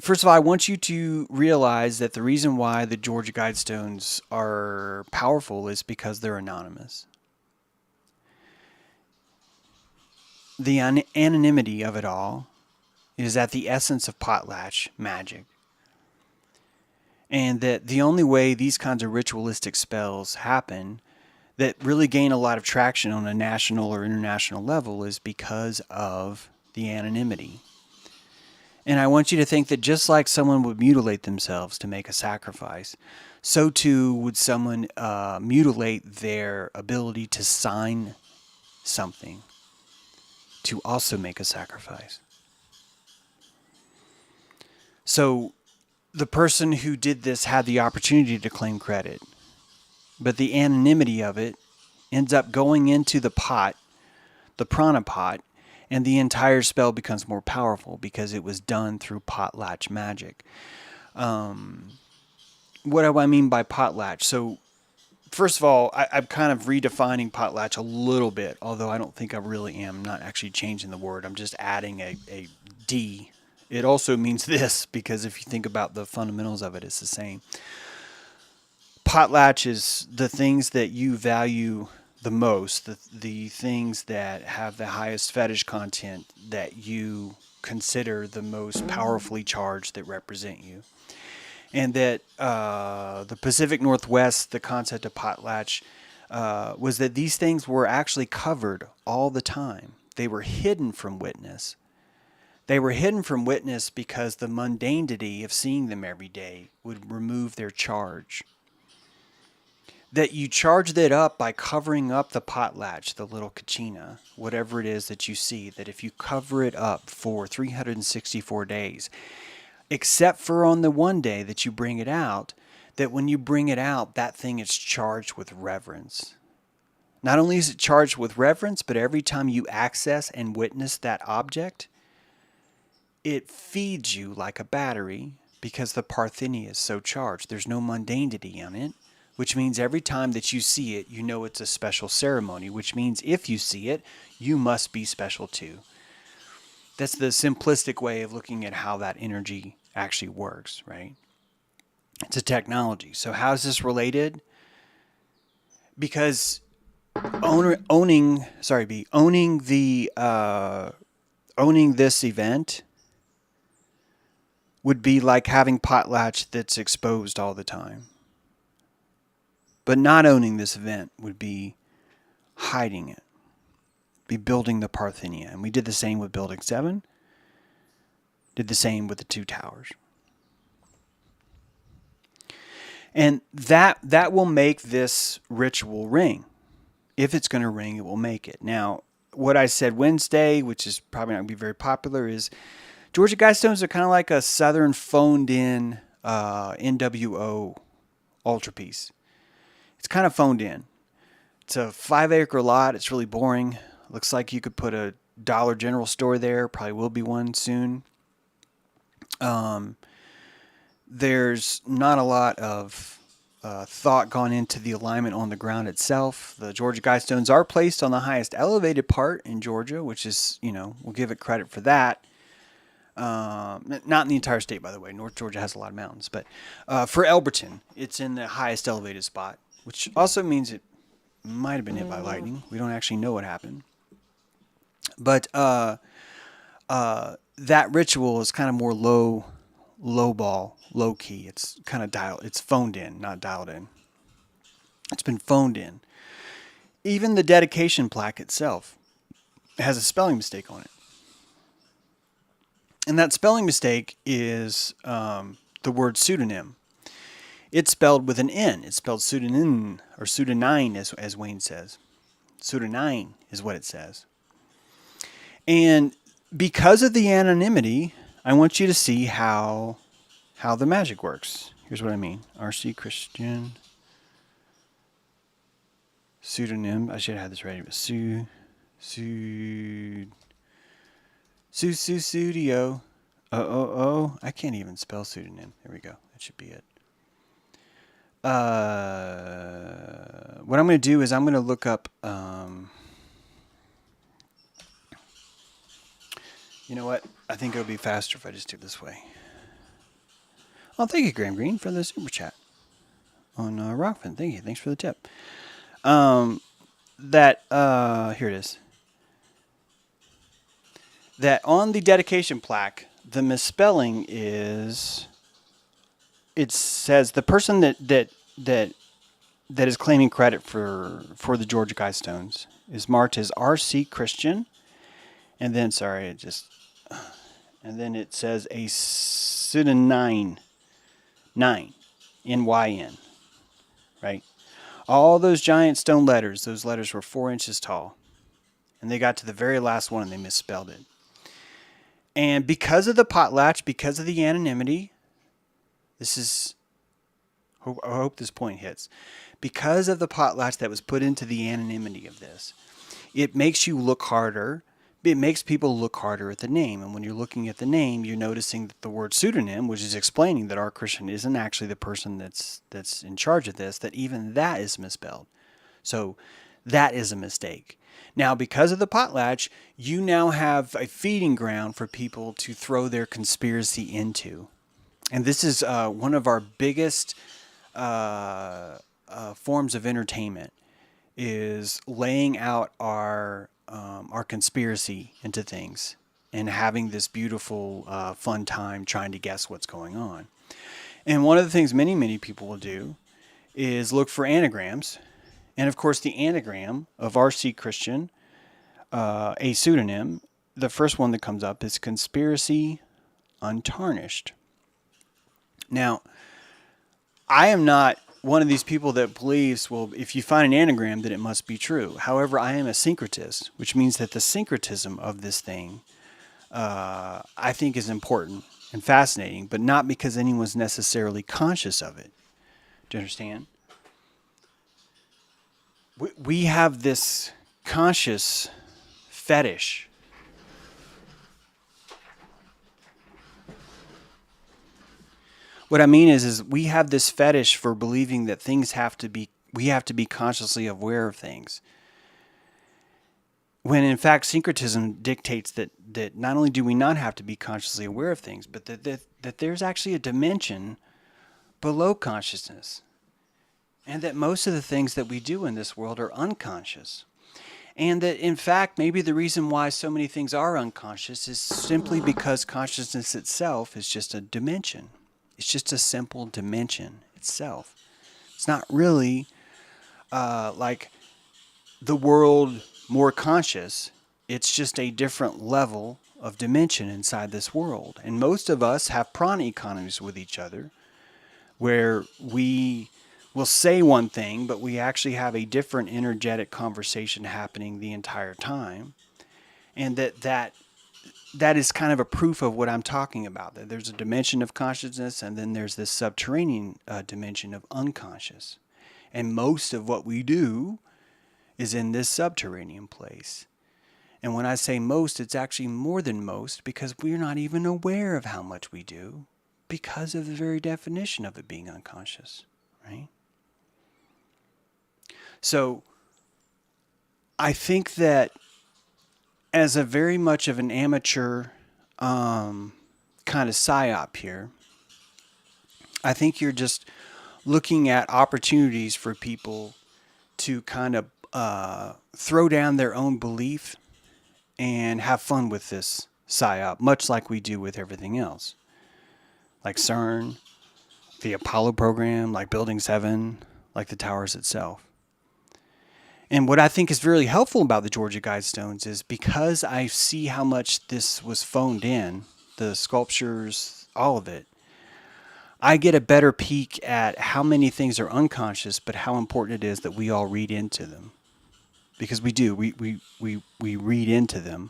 [SPEAKER 1] First of all, I want you to realize that the reason why the Georgia Guidestones are powerful is because they're anonymous. The anonymity of it all is at the essence of potlatch magic. And that the only way these kinds of ritualistic spells happen that really gain a lot of traction on a national or international level is because of the anonymity. And I want you to think that just like someone would mutilate themselves to make a sacrifice, so too would someone mutilate their ability to sign something to also make a sacrifice. So the person who did this had the opportunity to claim credit, but the anonymity of it ends up going into the pot, the prana pot, and the entire spell becomes more powerful because it was done through potlatch magic. What do I mean by potlatch? So first of all, I'm kind of redefining potlatch a little bit, although I don't think I really am. I'm not actually changing the word. I'm just adding a D. It also means this, because if you think about the fundamentals of it, it's the same. Potlatch is the things that you value the most, the things that have the highest fetish content that you consider the most powerfully charged that represent you. And that the Pacific Northwest, the concept of potlatch, was that these things were actually covered all the time. They were hidden from witness. They were hidden from witness because the mundanity of seeing them every day would remove their charge. That you charge that up by covering up the potlatch, the little kachina, whatever it is that you see, that if you cover it up for 364 days, except for on the one day that you bring it out, that when you bring it out, that thing is charged with reverence. Not only is it charged with reverence, but every time you access and witness that object, it feeds you like a battery because the Parthenia is so charged. There's no mundanity on it, which means every time that you see it, you know it's a special ceremony, which means if you see it, you must be special too. That's the simplistic way of looking at how that energy actually works, right? It's a technology. So how is this related? Because owning this event would be like having potlatch that's exposed all the time. But not owning this event would be hiding it, be building the Parthenia. And we did the same with Building 7. did the same with the two towers. And that will make this ritual ring. If it's going to ring, it will make it. Now, what I said Wednesday, which is probably not going to be very popular, is Georgia Guidestones are kind of like a southern phoned-in NWO ultra piece. It's kind of phoned in. It's a 5-acre lot. It's really boring. Looks like you could put a Dollar General store there. Probably will be one soon. There's not a lot of thought gone into the alignment on the ground itself. The Georgia Guidestones are placed on the highest elevated part in Georgia, which is, we'll give it credit for that. Not in the entire state, by the way. North Georgia has a lot of mountains. But for Elberton, it's in the highest elevated spot, which also means it might have been hit by lightning. We don't actually know what happened. But that ritual is kind of more low ball, low key. It's kind of it's phoned in, not dialed in. It's been phoned in. Even the dedication plaque itself has a spelling mistake on it. And that spelling mistake is the word pseudonym. It's spelled with an N. It's spelled pseudonym or pseudonine, as Wayne says. Pseudonine is what it says. And because of the anonymity, I want you to see how the magic works. Here's what I mean. RC Christian. Pseudonym. I should have had this ready. But Studio. I can't even spell pseudonym. There we go. That should be it. What I'm going to do is I'm going to look up. You know what? I think it would be faster if I just do it this way. Oh, thank you, Graham Green, for the super chat on Rockfin. Thank you. Thanks for the tip. Here it is. That on the dedication plaque, the misspelling is. It says the person that is claiming credit for the Georgia Guidestones is marked as RC Christian, and then and then it says a pseudonine, NYN, right? All those giant stone letters, those letters were 4 inches tall, and they got to the very last one and they misspelled it. And because of the potlatch, because of the anonymity. I hope this point hits. Because of the potlatch that was put into the anonymity of this, it makes you look harder. It makes people look harder at the name. And when you're looking at the name, you're noticing that the word pseudonym, which is explaining that our Christian isn't actually the person that's in charge of this, that even that is misspelled. So that is a mistake. Now, because of the potlatch, you now have a feeding ground for people to throw their conspiracy into. And this is one of our biggest forms of entertainment, is laying out our conspiracy into things and having this beautiful, fun time trying to guess what's going on. And one of the things many people will do is look for anagrams. And of course, the anagram of RC Christian, a pseudonym, the first one that comes up is conspiracy untarnished. Now, I am not one of these people that believes, well, if you find an anagram, then it must be true. However, I am a syncretist, which means that the syncretism of this thing, I think, is important and fascinating, but not because anyone's necessarily conscious of it. Do you understand? We have this conscious fetish. What I mean is we have this fetish for believing that we have to be consciously aware of things. When in fact, syncretism dictates that not only do we not have to be consciously aware of things, but that there's actually a dimension below consciousness. And that most of the things that we do in this world are unconscious. And that in fact, maybe the reason why so many things are unconscious is simply because consciousness itself is just a dimension. It's just a simple dimension itself. It's not really like the world more conscious. It's just a different level of dimension inside this world. And most of us have prana economies with each other where we will say one thing, but we actually have a different energetic conversation happening the entire time. And that is kind of a proof of what I'm talking about. That there's a dimension of consciousness, and then there's this subterranean dimension of unconscious. And most of what we do is in this subterranean place. And when I say most, it's actually more than most, because we're not even aware of how much we do because of the very definition of it being unconscious, right? So I think that as a very much of an amateur kind of psyop here, I think you're just looking at opportunities for people to kind of throw down their own belief and have fun with this psyop, much like we do with everything else. Like CERN, the Apollo program, like Building 7, like the towers itself. And what I think is really helpful about the Georgia Guidestones is because I see how much this was phoned in, the sculptures, all of it, I get a better peek at how many things are unconscious, but how important it is that we all read into them. Because we do. We read into them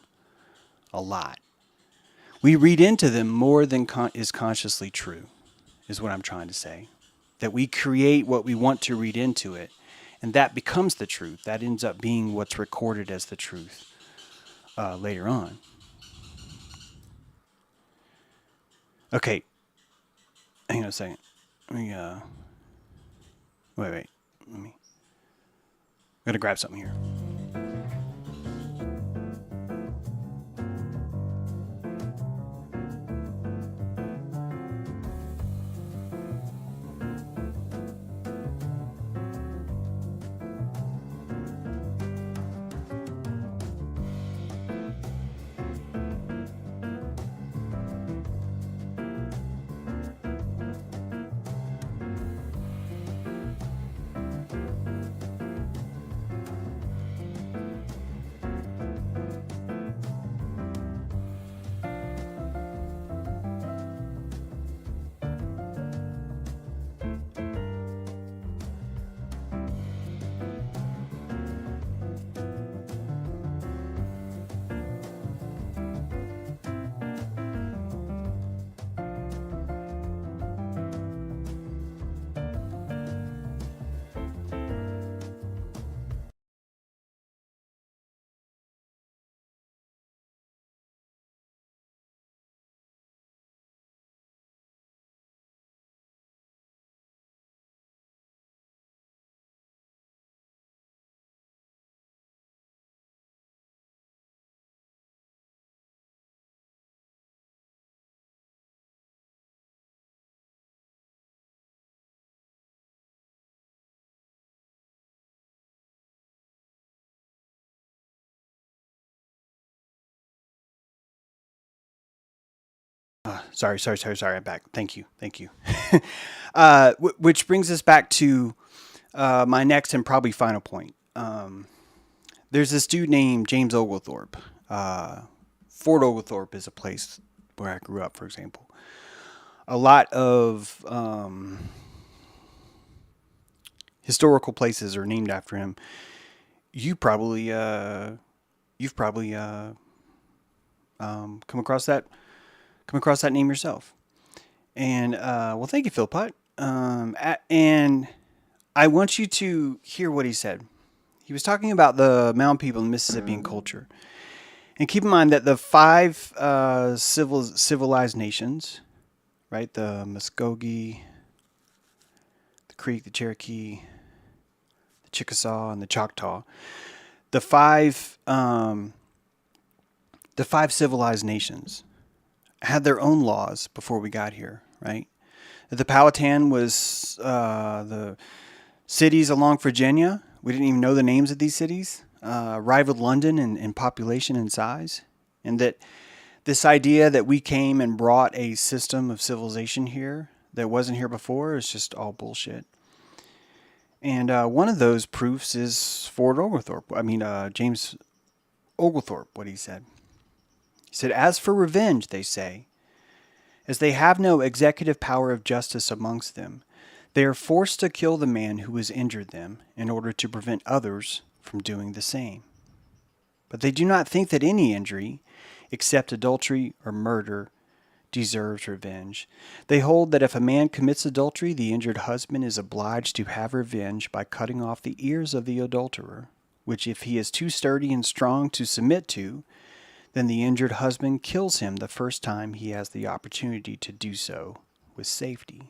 [SPEAKER 1] a lot. We read into them more than is consciously true, is what I'm trying to say. That we create what we want to read into it, and that becomes the truth. That ends up being what's recorded as the truth later on. Okay. Hang on a second. Let me, wait. I'm gonna grab something here. Sorry. I'm back. Thank you. Which brings us back to my next and probably final point. There's this dude named James Oglethorpe. Fort Oglethorpe is a place where I grew up, for example. A lot of historical places are named after him. You've probably come across that name yourself. And well, thank you, Philpott. And I want you to hear what he said. He was talking about the mountain people in Mississippian culture. And keep in mind that the 5 civilized nations, right? The Muskogee, the Creek, the Cherokee, the Chickasaw, and the Choctaw. The five civilized nations had their own laws before we got here, right? The Powhatan was the cities along Virginia. We didn't even know the names of these cities. Rivaled London in population and size. And that this idea that we came and brought a system of civilization here that wasn't here before is just all bullshit. And one of those proofs is James Oglethorpe, what he said. He said, "As for revenge," they say, "as they have no executive power of justice amongst them, they are forced to kill the man who has injured them in order to prevent others from doing the same. But they do not think that any injury, except adultery or murder, deserves revenge. They hold that if a man commits adultery, the injured husband is obliged to have revenge by cutting off the ears of the adulterer, which if he is too sturdy and strong to submit to, then the injured husband kills him the first time he has the opportunity to do so with safety.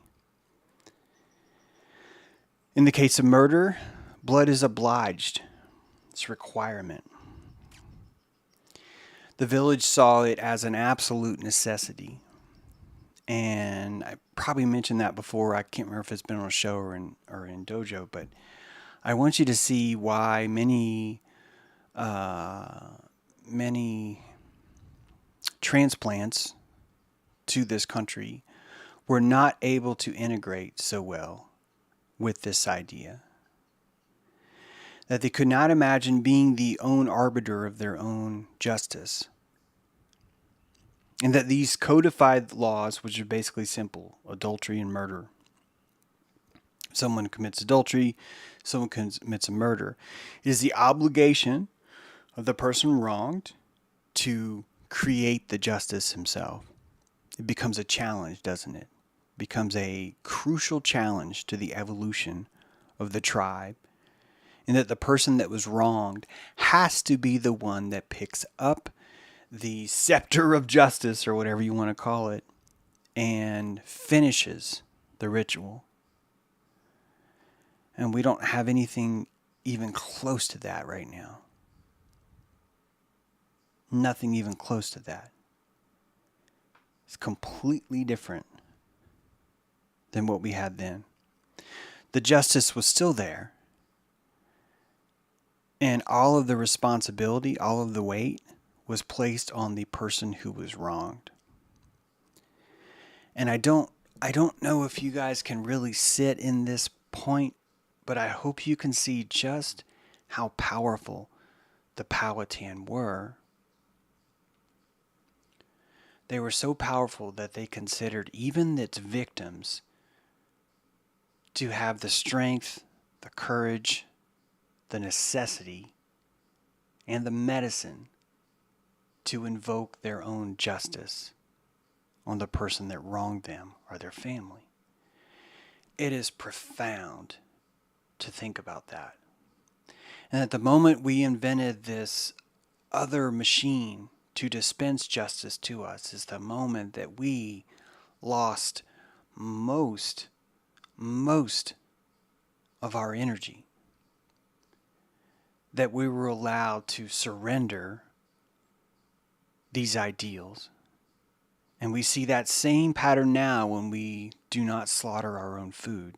[SPEAKER 1] In the case of murder, blood is obliged. It's a requirement. The village saw it as an absolute necessity. And I probably mentioned that before. I can't remember if it's been on a show or in Dojo, but I want you to see why many transplants to this country were not able to integrate so well with this idea. That they could not imagine being the own arbiter of their own justice. And that these codified laws, which are basically simple, adultery and murder. Someone commits adultery, someone commits a murder. It is the obligation of the person wronged to create the justice himself. It becomes a challenge, doesn't it? It becomes a crucial challenge to the evolution of the tribe. And that the person that was wronged has to be the one that picks up the scepter of justice, or whatever you want to call it, and finishes the ritual. And we don't have anything even close to that right now. Nothing even close to that. It's completely different than what we had then. The justice was still there. And all of the responsibility, all of the weight was placed on the person who was wronged. And I don't know if you guys can really sit in this point, but I hope you can see just how powerful the Powhatan were. They were so powerful that they considered even its victims to have the strength, the courage, the necessity, and the medicine to invoke their own justice on the person that wronged them or their family. It is profound to think about that. And at the moment we invented this other machine to dispense justice to us is the moment that we lost most of our energy. That we were allowed to surrender these ideals. And we see that same pattern now when we do not slaughter our own food.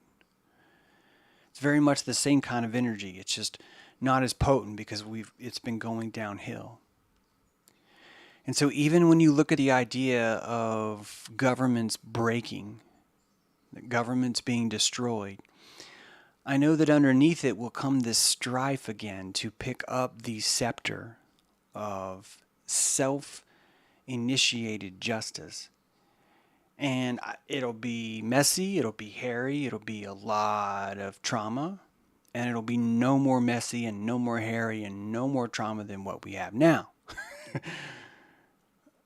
[SPEAKER 1] It's very much the same kind of energy. It's just not as potent because it's been going downhill. And so even when you look at the idea of governments breaking, governments being destroyed, I know that underneath it will come this strife again to pick up the scepter of self-initiated justice. And it'll be messy, it'll be hairy, it'll be a lot of trauma, and it'll be no more messy and no more hairy and no more trauma than what we have now.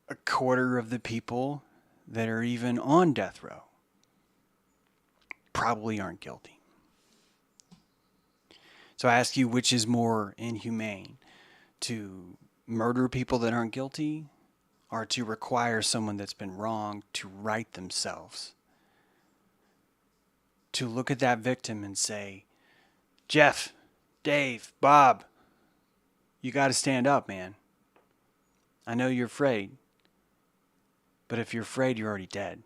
[SPEAKER 1] A quarter of the people that are even on death row probably aren't guilty. So I ask you, which is more inhumane? To murder people that aren't guilty, or to require someone that's been wronged to right themselves? To look at that victim and say, Jeff, Dave, Bob, you got to stand up, man. I know you're afraid, but if you're afraid, you're already dead.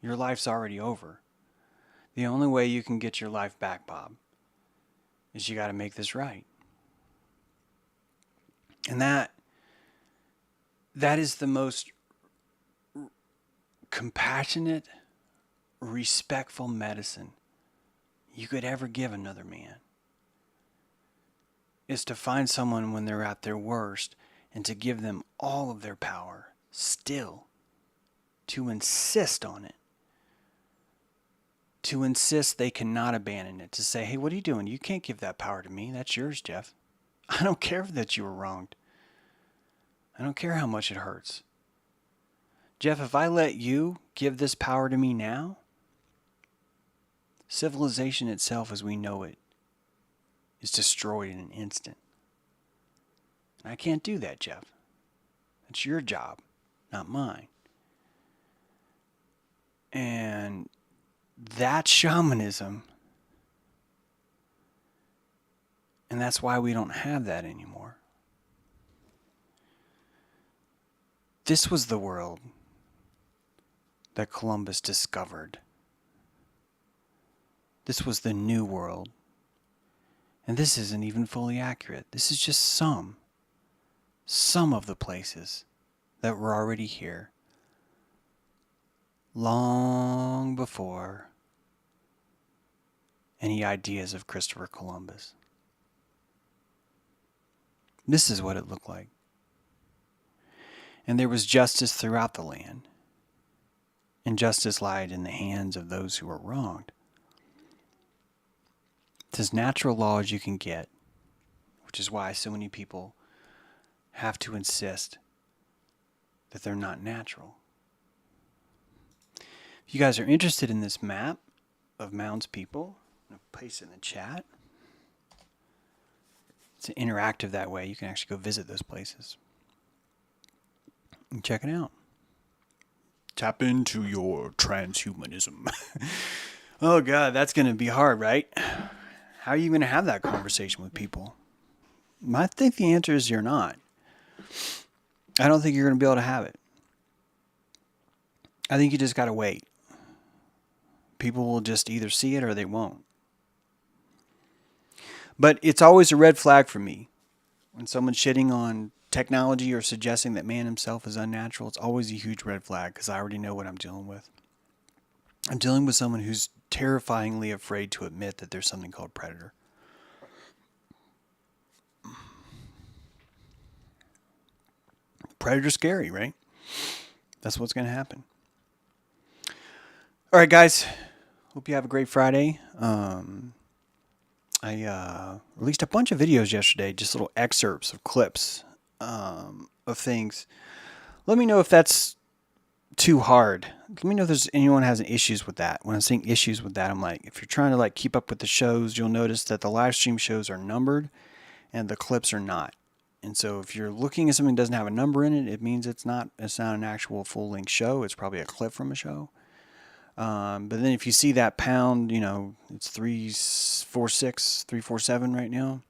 [SPEAKER 1] Your life's already over. The only way you can get your life back, Bob, is you got to make this right. And that is the most compassionate, respectful medicine you could ever give another man. Is to find someone when they're at their worst and to give them all of their power, still to insist on it, to insist they cannot abandon it, to say, hey, what are you doing? You can't give that power to me. That's yours, Jeff. I don't care that you were wronged. I don't care how much it hurts. Jeff, if I let you give this power to me now, civilization itself as we know it is destroyed in an instant. And I can't do that, Jeff. It's your job, not mine. And that's shamanism. And that's why we don't have that anymore. This was the world that Columbus discovered. This was the new world. And this isn't even fully accurate. This is just some of the places that were already here long before any ideas of Christopher Columbus. This is what it looked like. And there was justice throughout the land. And justice lied in the hands of those who were wronged. It's as natural law as you can get, which is why so many people have to insist that they're not natural. If you guys are interested in this map of Mound's people, I'm going to place it in the chat. It's interactive that way. You can actually go visit those places and check it out. Tap into your transhumanism. Oh, God, that's going to be hard, right? How are you going to have that conversation with people? I think the answer is you're not. I don't think you're going to be able to have it. I think you just got to wait. People will just either see it or they won't. But it's always a red flag for me. When someone's shitting on technology or suggesting that man himself is unnatural, it's always a huge red flag because I already know what I'm dealing with. I'm dealing with someone who's terrifyingly afraid to admit that there's something called predator. Predator's scary, right? That's what's going to happen. All right, guys. Hope you have a great Friday. I released a bunch of videos yesterday, just little excerpts of clips of things. Let me know if that's too hard. Let me know if there's anyone has issues with that. When I'm saying issues with that, I'm like, if you're trying to keep up with the shows, you'll notice that the live stream shows are numbered and the clips are not. And so if you're looking at something that doesn't have a number in it, it means it's not an actual full-length show. It's probably a clip from a show. But then if you see that pound, it's 346, 347 right now,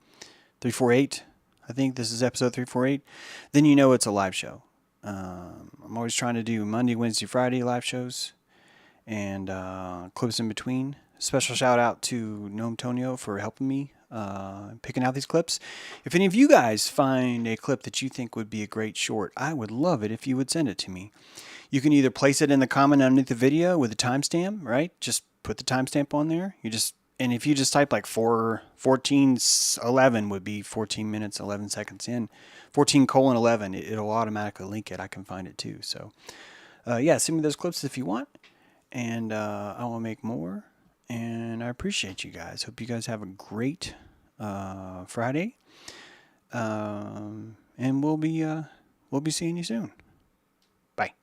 [SPEAKER 1] 348. I think this is episode 348. Then you know it's a live show. I'm always trying to do Monday, Wednesday, Friday live shows and clips in between. Special shout out to Noam Tonio for helping me picking out these clips. If any of you guys find a clip that you think would be a great short, I would love it if you would send it to me. You can either place it in the comment underneath the video with a timestamp, right? Just put the timestamp on there. And if you just type 14:11 would be 14 minutes, 11 seconds in. 14:11, it'll automatically link it. I can find it too. So, send me those clips if you want. And I will make more. And I appreciate you guys. Hope you guys have a great Friday. And we'll be seeing you soon. Bye.